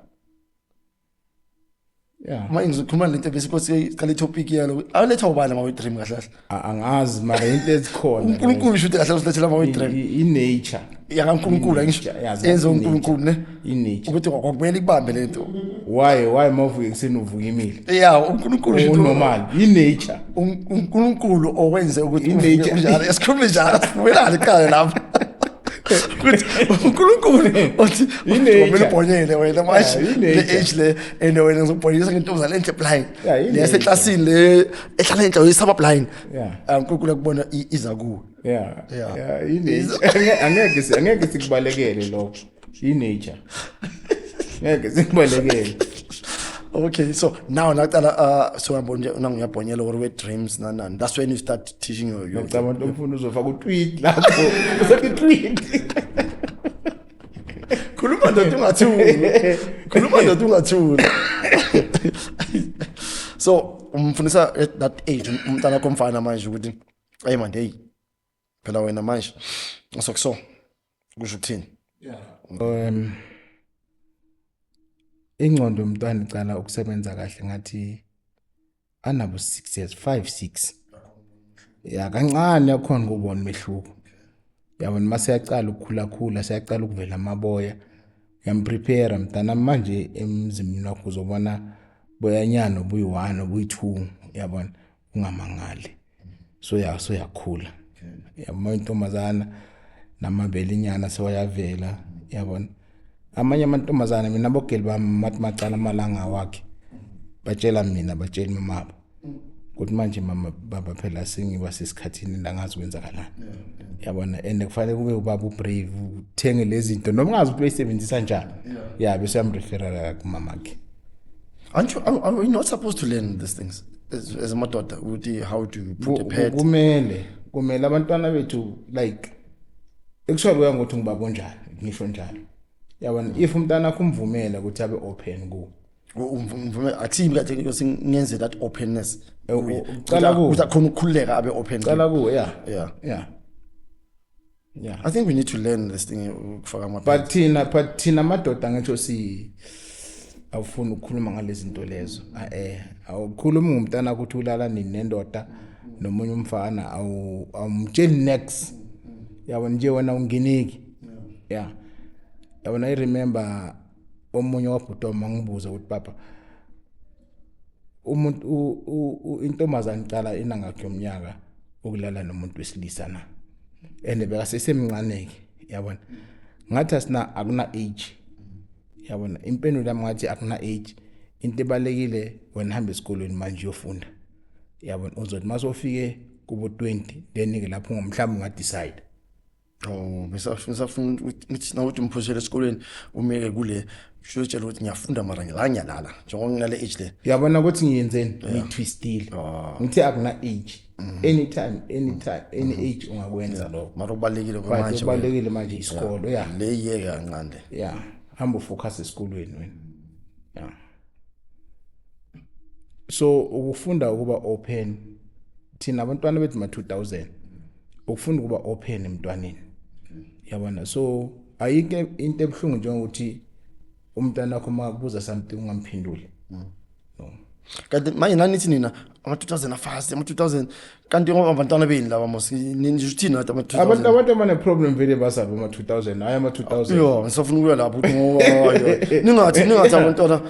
manje ngizokhuluma lento bese kose qale topic yalo awuletha ubani mama we dream kahle angazi mara into ezikhona uNkulunkulu shothi kahle usilethela mama we dream i-nature yakaNkulunkulu ngisho enzo uNkulunkulu ne i-nature ukuthi kwakumele ikubambe lento why mawuvuke kuseni uvuka imile yeah uNkulunkulu shothi normal i-nature uNkulunkulu owenze ukuthi uvuke njalo esikhulume njalo sivumelane ekhaya lapha uNkulunkulu othi kumele ubonyele wena manje le age le ene wena ngizobonyisa ngentombazana enhle blind lese classini le ehlala enhle oyisaba blind uNkulunkulu akubona iza kuwe yeah i-nature angeke sikubalekele lokho i-nature ngeke sikubalekele okay so now naqala so ngiyabonyela or we dreams nani that's when you start teaching your abantu umfundo uzofaka utweet lapho uzofaka utweet khuluma ndothi ungathuli so umfundisa at that age umntana komfana manje ukuthi hey man hey phela wena manje sokuso kusho ukuthini ingqondo yomntwana icala ukusebenza kahle ngathi anabo 6 years 5-6 ya kancane yakhona ukubona mehluko yabona mase yaqala ukukhula seyaqala ukuvela amaboya uyamprepare mntana manje emzimbeni wakho uzobona boyanyana obuyi1 obuyi2 yabona ungamangali so yakhula yabona intombazana namabelinyana sewayavela yabona amanye amantombazana mina bogeli bami mathi macala amalanga wakhe batshela mina batshela mamabo ukuthi manje mama baba phela sengiba sesikhathini la ngazi kwenzakalani yabona and kufanele kube ubaba ubrave uthenge lezi zinto noma ungazi ukuthi uyisebenzisa kanjani bese yamreferala kumamakhe. Aren't you not supposed to learn these things as a madoda ukuthi how to put a pet? Kumele abantwana bethu like actually kuya ngokuthi ngibaba onjani ngisho njalo yabona if umntana kumvumela ukuthi abe open ku akuthini kathi ngiyenze that openness ucala ku ukuthi akhona ukukhululeka abe open ucala ku I think we need to learn this thing ukufaka ama but thina madoda ngisho awufuna ukukhuluma ngalezi zinto lezo awukhuluma ngumntana ukuthi ulala nendoda nomunye umfana awumtsheli next yabona nje wena unginiki yabona I remember omunye wabhuti mangibuza ukuthi papa umuntu intombazana icala inangakhe yomnyaka ukulala nomuntu wesilisa na ende beka sesemncaneke yabona ngathi asina akuna age yabona impendulo yami ngathi akuna age into ebalekile wena hamba esikolweni manje uyofunda yabona uzothi masofike kubo 20 then ke lapho ngomhlamba unga decide ngisafuna ukuthi nawuthi umphushele esikolweni umeke kule shotshela ukuthi ngiyafunda mara ngilanyalala njengoba nginale age le yabona ukuthi ngiyenzeni ngitwistile ngithi akuna age anytime any age ungakwenza lokho mara ubalekile manje isikolo le yeke kancane hamba focus esikolweni wena so ukufunda ukuba open thina abantwana bethu ma 2000 ukufunda ukuba open emntwaneni yabona so ayike into ebhlungu njengokuthi umntana wakho makubuza something ungamphenduli no kanti manje nanithi nina ama 2000 afast ama 2000 kanti ngoba abantwana beni laba nisithina ama 2000 abantu bane problem vele basaba ama 2000 hayi ama 2000 ngisafuna ukuya lapho ukuthi ngoba ningathi abantwana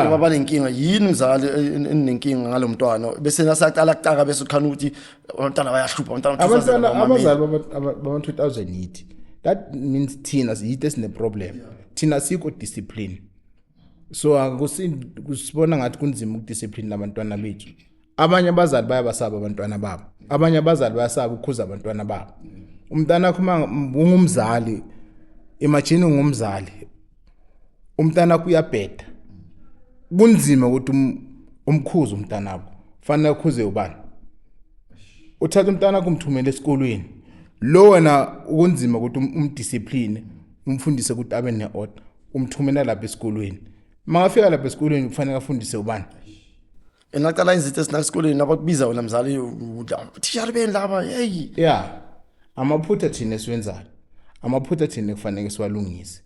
baba nenkinga yini ngizali enenkinga ngalomntwana bese nasaqala kucaka bese ukhana ukuthi abantwana bayahlupha abantwana abazali baba 2000 yithi that means thina yithi esine problem thina sikho discipline so akusibona ngathi kunzima ukudiscipline abantwana bethu abanye abazali bayabasaba abantwana babo abanye abazali bayasaba ukukhuza abantwana babo umntana kuma ungumzali imagine ungumzali umntana kuyabheda kunzima ukuthi umkhuze umntana wakho fanele ukhuze ubani uthatha umntana kumthumela esikolweni lo wena kunzima ukuthi umdiscipline umfundise ukuthi abe neorder umthumela lapha esikolweni mangafika lapha esikolweni kufanele afundise ubani enaqala izinto esinasikolweni abakubiza wena mzali teacher beni laba amaphutha thina esiwenzayo amaphutha thina kufanele siwalungise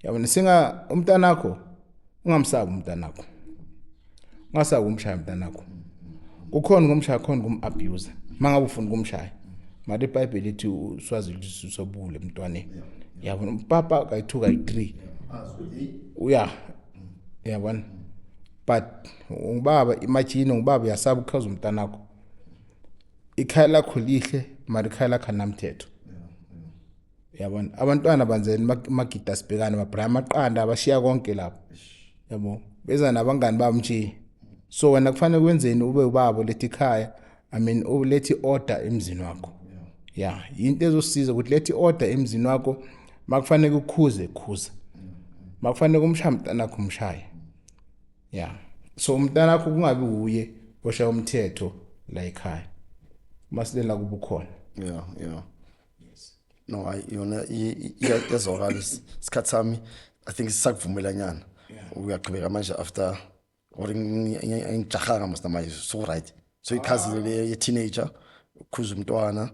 yabona singa umntana wakho ungamsaba umntana wakho ungasaba umshaya umntana wakho kukhona ngomshaya khona kumabuse mangabe ufuna kumshaya manje iBhayibheli lithi uswazi ukuthi usobule emntwaneni yabona umpapa kayithuka i3 yabona but ngibaba imagine ngibaba yasaba ukukhaza umntana wakho ikhaya lakho lihle mari ikhaya lakho namthetho yabona abantwana banzeni magida sibhekana babraya amaqanda abashiya konke lapho yabo beza nabangani babo nje so wena kufanele kwenzeni ube ubaba lethi ikhaya ulethi order emzini wakho into ezosiza ukuthi lethi order emzini wakho makufanele ukukhuze khuza makufanele kumshaya umntana wakho umshaye so umntana wakho kungabi uye oshaya umthetho la ekhaya masilela kubukhona no yona iyazokala isikhathi sami I think sisakuvumela nyana uyaqhubeka manje after or ngijahanga manje so right so ikhazi le ye teenager ukhuza umntwana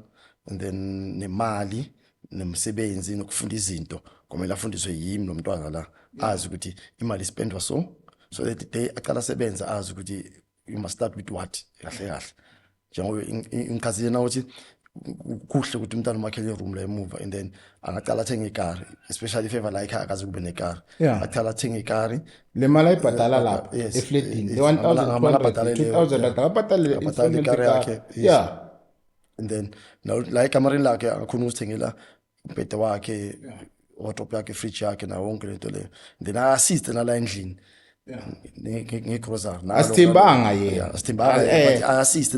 and then nemali nemsebenzi nokufunda izinto kumele afundiswe yimi nomntwana la azi ukuthi imali spendwa so that the day aqala sebenza azi ukuthi you must start with what kahle njengoba inkazi yena uthi kuhle ukuthi umntana umakhele room la emuva and then angaqala athenga icar especially if ever like akazi kube necar aqala athenga icar le mali ayibhadala lapha eflatini le 1200 abhadala icar yakhe and then now like kamareni lakhe akakhona ukuthengela umbhede wakhe wardrobe yakhe fridge yakhe na wonke lento le then assist nala endlini ngegrocery Asithimbanga yena. asithimbanga but assist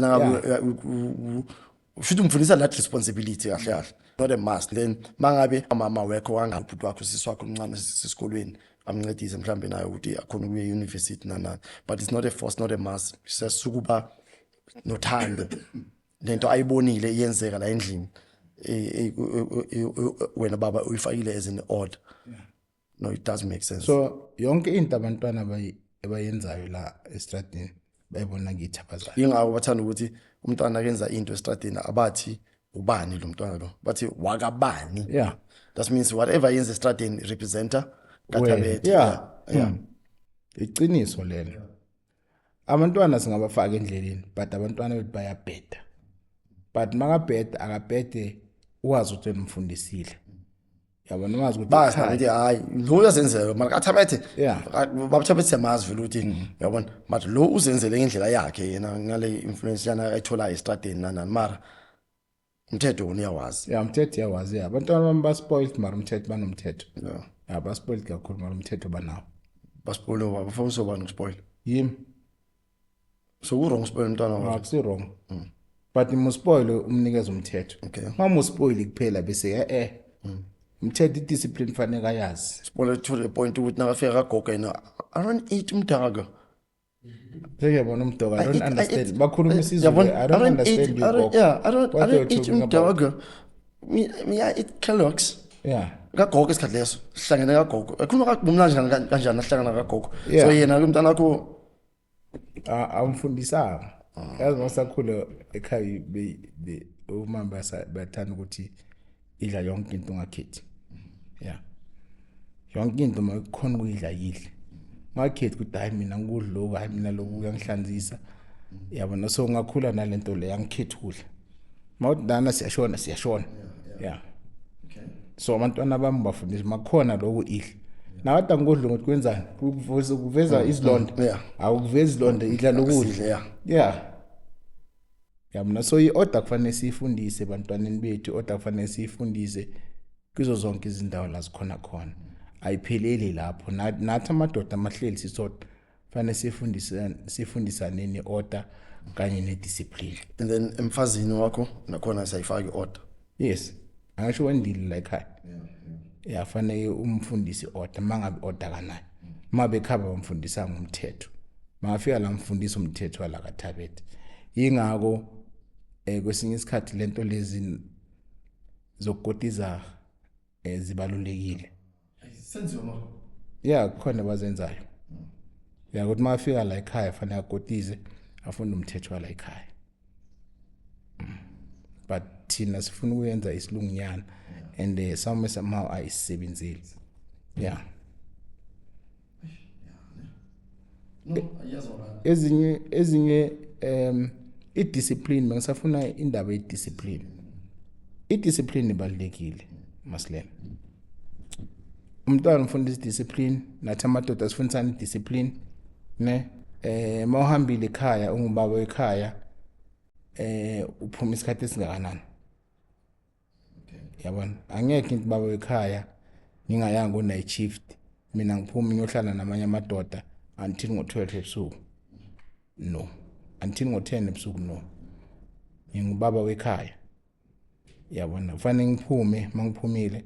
should umfundisa that responsibility kahle kahle, not a must. Then mangabe mama wakho wangabhuti wakho sisi wakho omncane sesikolweni amncedise mhlambe nayo ukuthi akhona ukuya university nanani, but it's not a force, not a must. Sasukuba nothando lento ayibonile iyenzeka la endlini wena baba uyifakile as an order. No, it does make sense. So yonke into abantwana abayenzayo la estradini bayibona kithi abazali. Ingawo bathanda ukuthi umntwana kenza into estradini abathi ubani lo mntwana lo, bathi wakabani. Yeah, that means whatever yenza estradini representer kaThabethe. Yeah. Iqiniso lelo. Abantwana singabafaka endleleni, but abantwana bethu bayabheda. But makabheda akabhede uwazi ukuthi umfundisile. Yabona mazi ukuthi basi ukuthi hayi lo uyazenzela mara kaThabethe babaThabethe siyamazi vele ukuthi yabona but lo uzenzele ngendlela yakhe yena ngale influence yana ayithola estradini nanani, mara umthetho uyawazi. Yeah, umthetho uyawazi. Abantwana bami baspoiled mara umthetho banomthetho. Yeah, baspoiled kakhulu mara umthetho banawo. Baspoil bafuna soba nokuspoil. Yimi. So wrong spoil umntwana wakho. Akusi wrong. But imuspoil umnikeza umthetho. Okay. Uma uspoil kuphela bese umthetho idiscipline fanele kayazi. Spoil to the point ukuthi nakafika kagogo yena I don't eat umdaga. Ngiyabona umdoga, I don't understand. Bakhuluma isizwe, I don't understand you. I don't eat umdaga. Me I eat Kellogg's. Yeah. Kagogo isikhathi leso sihlangene kagogo. Ekhuluma kabumnanje kanjani ahlangana kagogo. So yena lo mntana wakho awumfundisanga. Yazi masakhula ekhaya umama bathanda ukuthi idla yonke into ungakhethi. Yeah. Yonke into makukhona ukuyidla yidle. Ngakhethi ukuthi hayi mina ngikudla lokho, hayi mina lokhu kuyangihlanzisa. Yabona so ngakhula nalento le yangikhethi ukudla. Mawudana siyashona. Yeah. Okay. So abantwana bami bafundiswa makhona lokho idla. Nawada ngikudla ukuthi kwenzani? Ukuveza izilonda. Awukuveza izilonda idla lokudla. Yeah. Yabona so i-order kufanele siyifundise abantwaneni bethu, i-order kufanele siyifundise kuzo zonke izindawo la zikhona khona. Ayipheleli lapho nathi amadoda amahleli sisodwa kufanele sifundisane ne-order kanye ne-discipline. And then emfazini wakho nakhona sayifaka i-order. Yes, angisho wendile la ekhaya. Yeah, fanele umfundisi order mangabe order kanayo. Mabe khaba bamfundisa ngomthetho. Mangafika la mfundisi umthetho wala kaThabethe. Yingako kwesinye isikhathi lento lezi zokukotiza zibalulekile. Senziwa Yeah, khona bazenzayo. Yeah, ukuthi mafika la ekhaya fanele akotize afunde umthetho wala ekhaya. But thina sifuna ukuyenza isilungunyana and somehow ayisebenzile. Yeah. No, ayazona. Ezinye i-discipline mangisafuna indaba ye-discipline. I-discipline ibalulekile Maslen. Umntwana umfundisa discipline, nathi amadoda sifundisana i-discipline ne mawuhambile ekhaya ungubaba ekhaya uphuma isikhathi esingakanani. Yabona angeke into baba ekhaya ngingayanga night shift mina ngiphuma ngiyohlala namanye amadoda until ngo12 ebusuku. No, until ngo10 ebusuku no. Ngingubaba wekhaya. Yabona kufanele ngiphume mangiphumile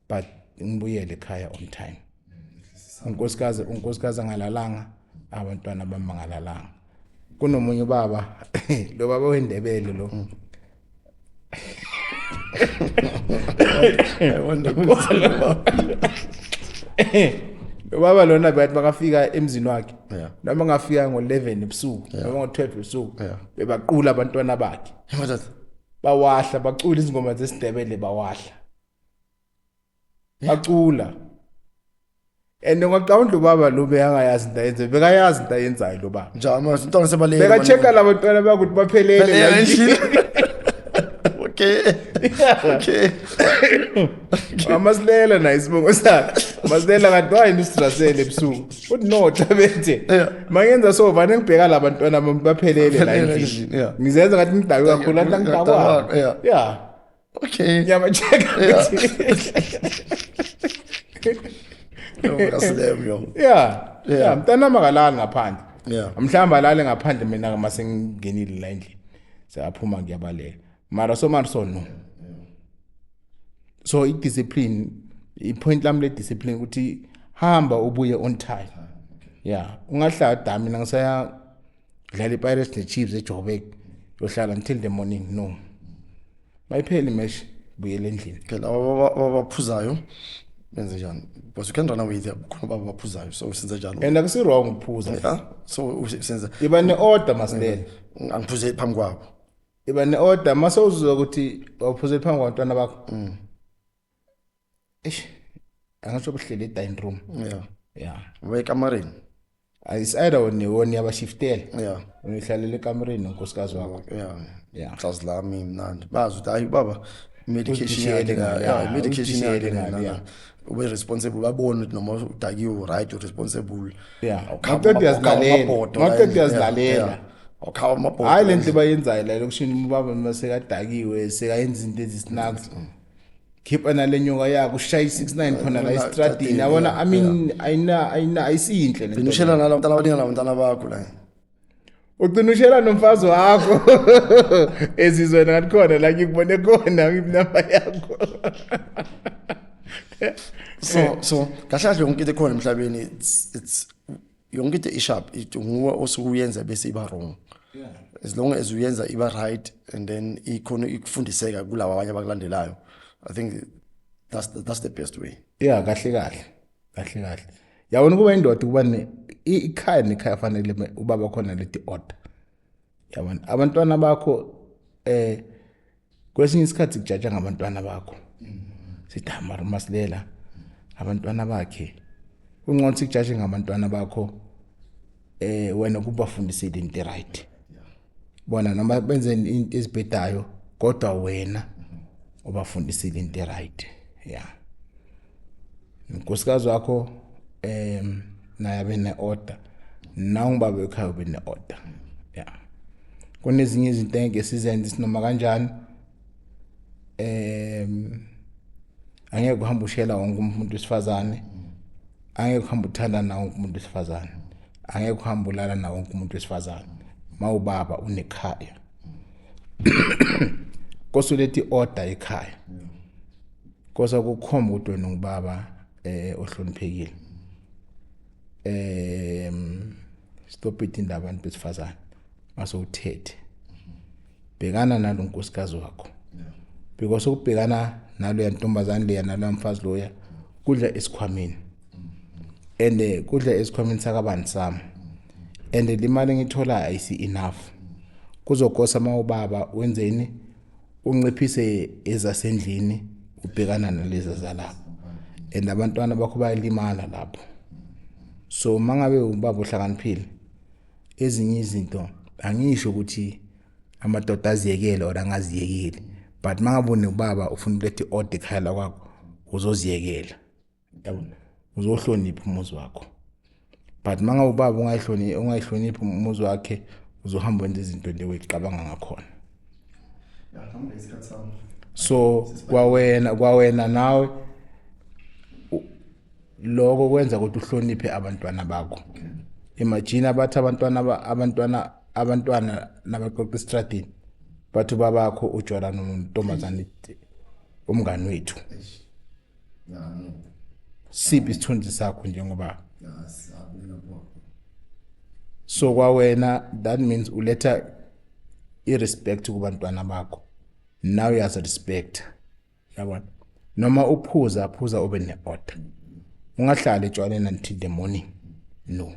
but ngibuyele ekhaya on time. Unkosikazi angalalanga, abantwana bamangalalanga. Kunomunye baba lo baba wendebele lo. Baba lona bathi bakafika emzini wakhe. Noma ngafika ngo11 ebusuku, noma ngo12 ebusuku. Bebaqula abantwana bakhe. Bawahla bacula izingoma zesindebele bawahla. Bacula. And ngicabanga lo baba lo beyangayazi into ayenze, bekayazi into ayenzayo lo baba. Njalo umntwana sebaleke. Beka checka labantwana bakuthi baphelele endlini. Okay. Amasilela na isibongo sakhe. Masilela kanti wayini ustrasele ebusuku. Uthi no Thabethe. Mangenza so vane ngibheka labantwana baphelele la endlini. Ngizenza ngathi ngidakwe kakhulu kanti ngidakwa. Yeah. Okay. Ngiyabacheka ukuthi Kasilem yo. Yeah, mntana makalali ngaphandle. Yeah. Mhlamba alale ngaphandle mina mase ngingenile la endlini. Saphuma ngiyabaleka. Mara so no. So i-discipline, i-point lami le-discipline ukuthi hamba ubuye on time. Yeah, ungahlala mina ngisaya dlala iPirates neChiefs eJoburg yohlala until the morning. No. Mayipheli mesh buyele endlini. Phela abaphuzayo benze njani? Because you can run away with khona abaphuzayo. So senza njalo. And akusi wrong ukuphuza. Yeah. So senza Iba ne-order masele. angiphuzeli phambi kwabo. Iba ne-order mase uzuzwa ukuthi awuphuzeli phambi kwabantwana bakho. Angasho buhlele e-dining room. Yeah. Ekamareni. It's either woni yabashiftela. Yeah. Unihlalele ekamareni nonkosikazi wakho. Yeah. Class lami mnandi. Bazi ukuthi hayi baba medication medication ube responsible babone ukuthi noma udakiwe right you responsible. Yeah. Maqedwe yazilalela. Awukhawa amabhodo. Hayi lento bayenzayo la lokushini ubaba masekadakiwe sekayenza into ezisinaks. Khipha nalenyoka yakho ushaya 69 khona la estradini yabona I mean ayisinhle lento. Binushela nalabantwana abaningi nabantwana bakho la. Uqinushela nomfazi wakho ezizweni ngathi khona la ngikubone khona ngibinamba yakho. So kahle yonke into ekhona emhlabeni it's yonke into isharp nguwe osukuyenza bese iba wrong. As long as uyenza iba right and then ikhona ikufundiseka kulawa abanye abakulandelayo. I think that's the best way. Yeah, kahle. Yabona kuba indoda kuba ikhaya nekhaya fanele ubaba khona leti order. Yabona abantwana bakho kwesinye isikhathi kujaja ngabantwana bakho. Sithi mara masilela abantwana bakhe. Ungqothi kujaje ngabantwana bakho wena kubafundisile into right. Bona noma benze into ezibhedayo kodwa wena ubafundisile into right. Yeah. Nkosikazi wakho naye bene order. Nawu ngibaba ekhaya bene order. Yeah. Kunezinye izinto engeke sizenze sinoma kanjani. Angeke kuhamba ushela wonke umuntu wesifazane. Angeke kuhamba uthanda nawo wonke umuntu wesifazane. Angeke kuhamba ulala nawo wonke umuntu wesifazane. Mawubaba unekhaya. Kosulethi order ekhaya. Kosa kukhomba ukuthi wena ngubaba ohloniphekile. Stop it indaba abantu besifazane. Mase uthethe. Bhekana nalo nkosikazi wakho. Because ukubhekana nalo yantombazane leya nalo mfazi loya kudla esikhwameni. And kudla esikhwameni sakabani sami. And limali ngithola ayisi enough. Kuzokosa mawubaba wenzeni unciphise ezasendlini ubhekana nalezi zalapha. And abantwana bakho bayalimala lapho. So mangabe ubaba ohlakaniphile ezinye izinto angisho ukuthi amadoda aziyekele or angaziyekeli, but mangabone ubaba ufuna ukulethe order ekhaya la kwakho uzoziyekela. Yabona uzohlonipha umuzi wakho. But mangabe ubaba ungayihloniphi umuzi wakhe uzohamba wenza izinto lewe icabanga ngakhona. So kwawena nawe lokho kwenza ukuthi uhloniphe abantwana bakho. Imagine abathi abantwana nabaxoxa estradini bathu babakho ujwala nomuntomazane umngani wethu. Siphi isithunzi sakho njengoba. So kwawena that means uletha irrespect kubantwana bakho. Now you has respect. Yabona noma uphuza ube ne-order. Ungahlala ejwaleni until the morning. No.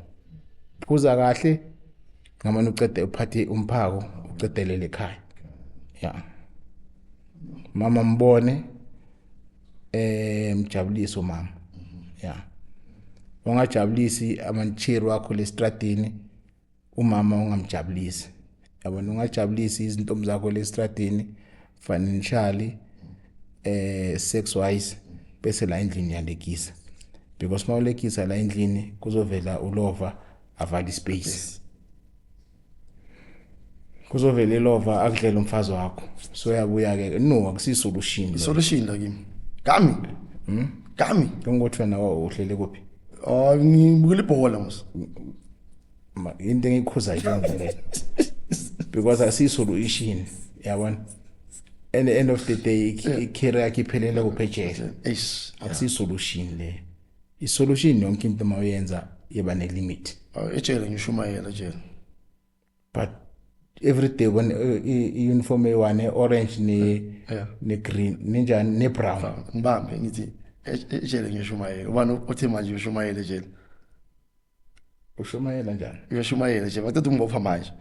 Phuza kahle ngamani ucede uphathe umphako ucedelele ekhaya. Yeah. Mama mbone mjabulisi umama. Yeah. Ungajabulisi amanchiri wakho lestradini umama ungamjabulisi. Yabona ungajabulisi izintombi zakho lestradini financially sex wise bese la endlini yalekisa. Because mawulekisa la endlini kuzovela ulova avali space. Kuzovela ilova akudlela umfazi wakho. So yabuya ke no akusisolution. Solution la kimi. Kami. Ngikuthi wena uhlele kuphi? Oh, ngibukela ibhola mos. Into engikhuza yonke le. Because asisolution, yabona. At the end of the day, icareer yakhe iphelele kuphejele. Eish. Akusisolution le. Isolution yonke into mawuyenza yeba ne limit. Ejele ngishumayela ejele. But every day when uniform one orange ne green ninjani ne brown. Ngibambe ngithi ejele ngishumayela. Ubani uthi manje ushumayela ejele. Ushumayela njani? Uyashumayela nje bathatha umbopha manje.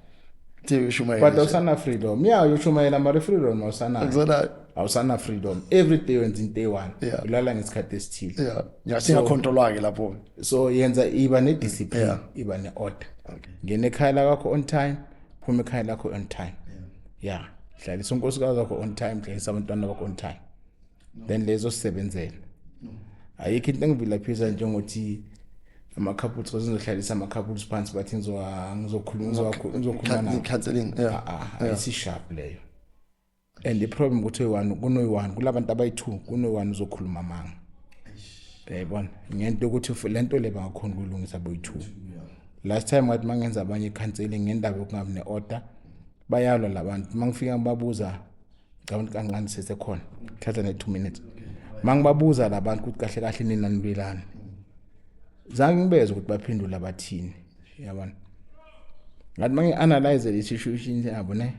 Thi ushumayela. But awusana freedom. Yeah, ushumayela mara freedom awusana. Akuzona Awusana freedom. Every day wenza into eyi-one. Yeah. Ulala ngesikhathi esithile. yeah, ngiyasinga control ke lapho. So yenza iba ne discipline, iba ne order. Okay. Ngene ekhaya lakho on time, phuma ekhaya lakho on time. Yeah. Hlalisa unkosikazi wakho on time, hlalisa abantwana bakho on time. Then lezo sisebenzele. Ayikho into engivilaphisa njengokuthi ama-couples ngizohlalisa ama-couples phansi bathi ngizokhuluma nawo. Cancelling. Ayisisharp leyo. And the problem ukuthi kunoyi-one kulabantu abayi-two kunoyi-one uzokhuluma amanga. Yayibona ngento ukuthi lento le bangakhona ukuyilungisa boyi-two. Last time wathi mangenza abanye i-counseling ngendaba yokungabi ne-order bayalwa labantu mangifika ngibabuza ngicabanga kancane sesekhona thatha ne 2 minutes mangibabuza labantu ukuthi kahle kahle nini nanibelana zange ngibeze ukuthi baphendula bathini yabona ngathi mangi analyze le situation yabo ne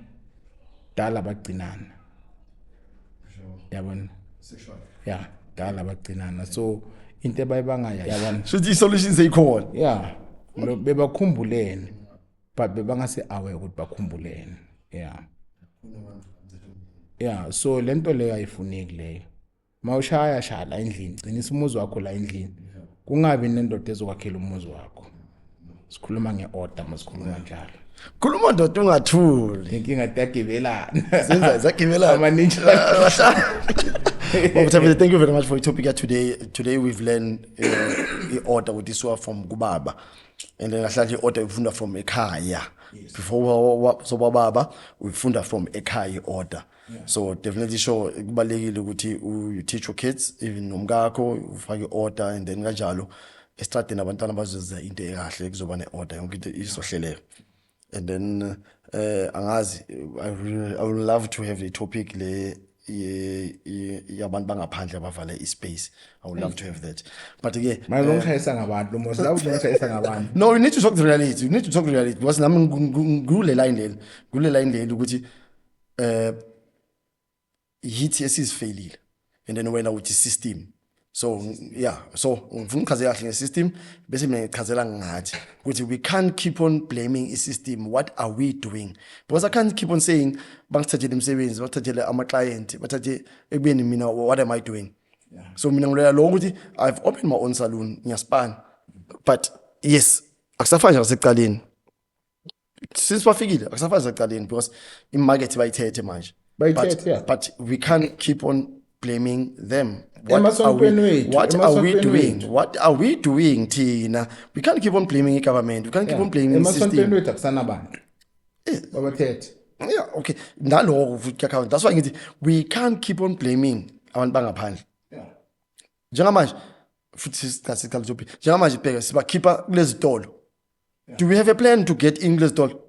dala bagcinana yabona yeah dala bagcinana so into ebayibangaya yabona Should i-solution seyikhona. yeah bebakhumbulene but bebangase aware ukuthi bakhumbulene yeah so lento leyo ayifuneki leyo mawushaya shala endlini gcinisa umuzi wakho la endlini kungabi nendoda ezokwakhela umuzi wakho sikhuluma ngeorder masikhuluma njalo Khuluma ndoda ungathuli. inkinga tagibelana Senza zakibelana. amaninja Thank you very much for your topic today. Today we've learned order with this one from Kubaba. And then I order we found from ekhaya. Before so baba we found from ekhaya order. So definitely sure kubalekile ukuthi you teach your kids even nomkakho ufake order and then kanjalo estradeni abantwana bazoza into ekahle kuzoba ne-order yonke into isohleleka. And then angazi I would love to have a topic le yabantu bangaphandle abavala ispace. I would love to have that. But again, mayongishayisa ngabantu mos la uzongishayisa ngabantu no, we need to talk the reality. We need to talk the reality because nami ngule line leli ukuthi yithi esizifeilile and then wena uthi system. So yeah, so ngifuna ukuchazela kahle ngesystem bese mina ngichazela ngathi ukuthi we can't keep on blaming the system. What are we doing? Because I can't keep on saying bangithathele umsebenzi bathathele ama client bathathe ekubeni mina what am I doing? So mina ngilela lo ukuthi I've opened my own salon ngiyaspan but yes akusafani ngasecaleni sisibafikile akusafani ngasecaleni because imarket bayithethe manje but we can't keep on blaming them. What are we doing? What are we doing, Tina? We can't keep on blaming the government. We can't keep on blaming the system. Yeah, okay. That's why we can't keep on blaming abantu bangaphandle. Njengamanje futhi siqala topic. Njengamanje phela sibakhipha kulezi tolo. Do we have a plan to get in kulezi tolo?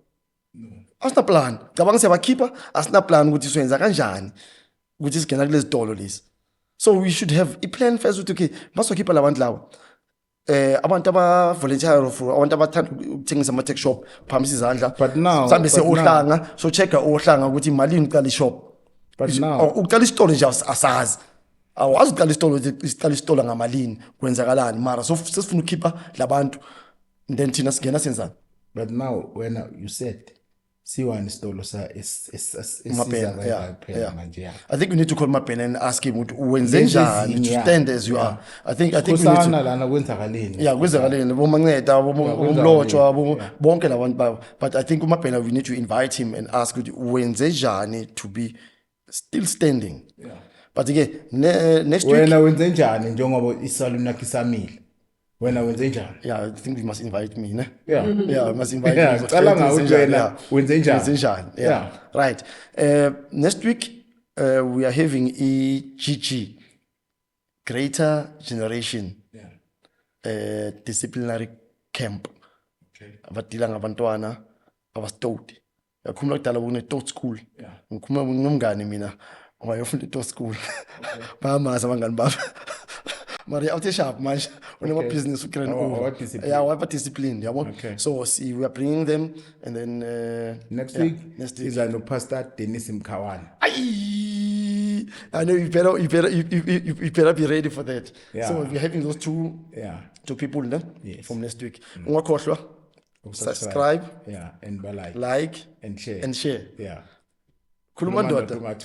No. Asina plan. Cabanga siyabakhipha asina plan ukuthi siyenza kanjani ukuthi sigena kulezi tolo lezi. So we should have a plan first ukuthi okay, basokhipha labantu lawa. Abantu aba volunteer for abantu abathanda ukuthengisa ama tech shop phamisa izandla. But now mhlambe seohlanga so checka ohlanga ukuthi imali uqala ishop. But now uqala isitolo nje asazi. Awazi uqala isitolo ngamalini kwenzakalani mara so sifuna ukukhipha labantu then thina sigena senzani. But now when you said siwani isitolo sa yeah. I think we need to call Mapena and ask him wenze njani to stand as you are. I think we need to lana kwenzakaleni. Yeah, kwenzakaleni bomanceda bomlotshwa bonke labantu babo. But I think Mapena we need to invite him and ask wenze njani to be still standing. Yeah. But again next week wena wenze njani njengoba isaluni yakhe isamile. Wena wenze njani? Yeah, I think we must invite me, ne? Yeah. Yeah, we must invite me. Cala ngathi wena wenze njani? Yeah. Right. Next week we are having a GG, Greater Generation. Yeah. disciplinary camp. Okay. Abadila ngabantwana abasitoti. Yakhuluma kudala kune-tot school. Yeah. Ngikhuluma nomngane mina wayofunda i-tot school. Bayamazi abangani bami. Mari out sharp manje unama business ukrent over. Yeah, waba discipline yabo. Okay. So see we are bringing them and then Next week is no Pastor Dennis Mkawana. I know you better be ready for that. Yeah. So we're having those two people Yes. from next week. Ungakhohlwa subscribe, and like and share. Yeah. Khuluma ndoda.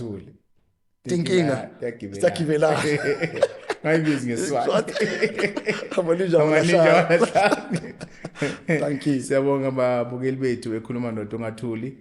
Tinkinga. Sakibela. Ngayibizi ngesizathu. Thank you. Siyabonga ababukeli bethu ekhuluma ndoda ongathuli.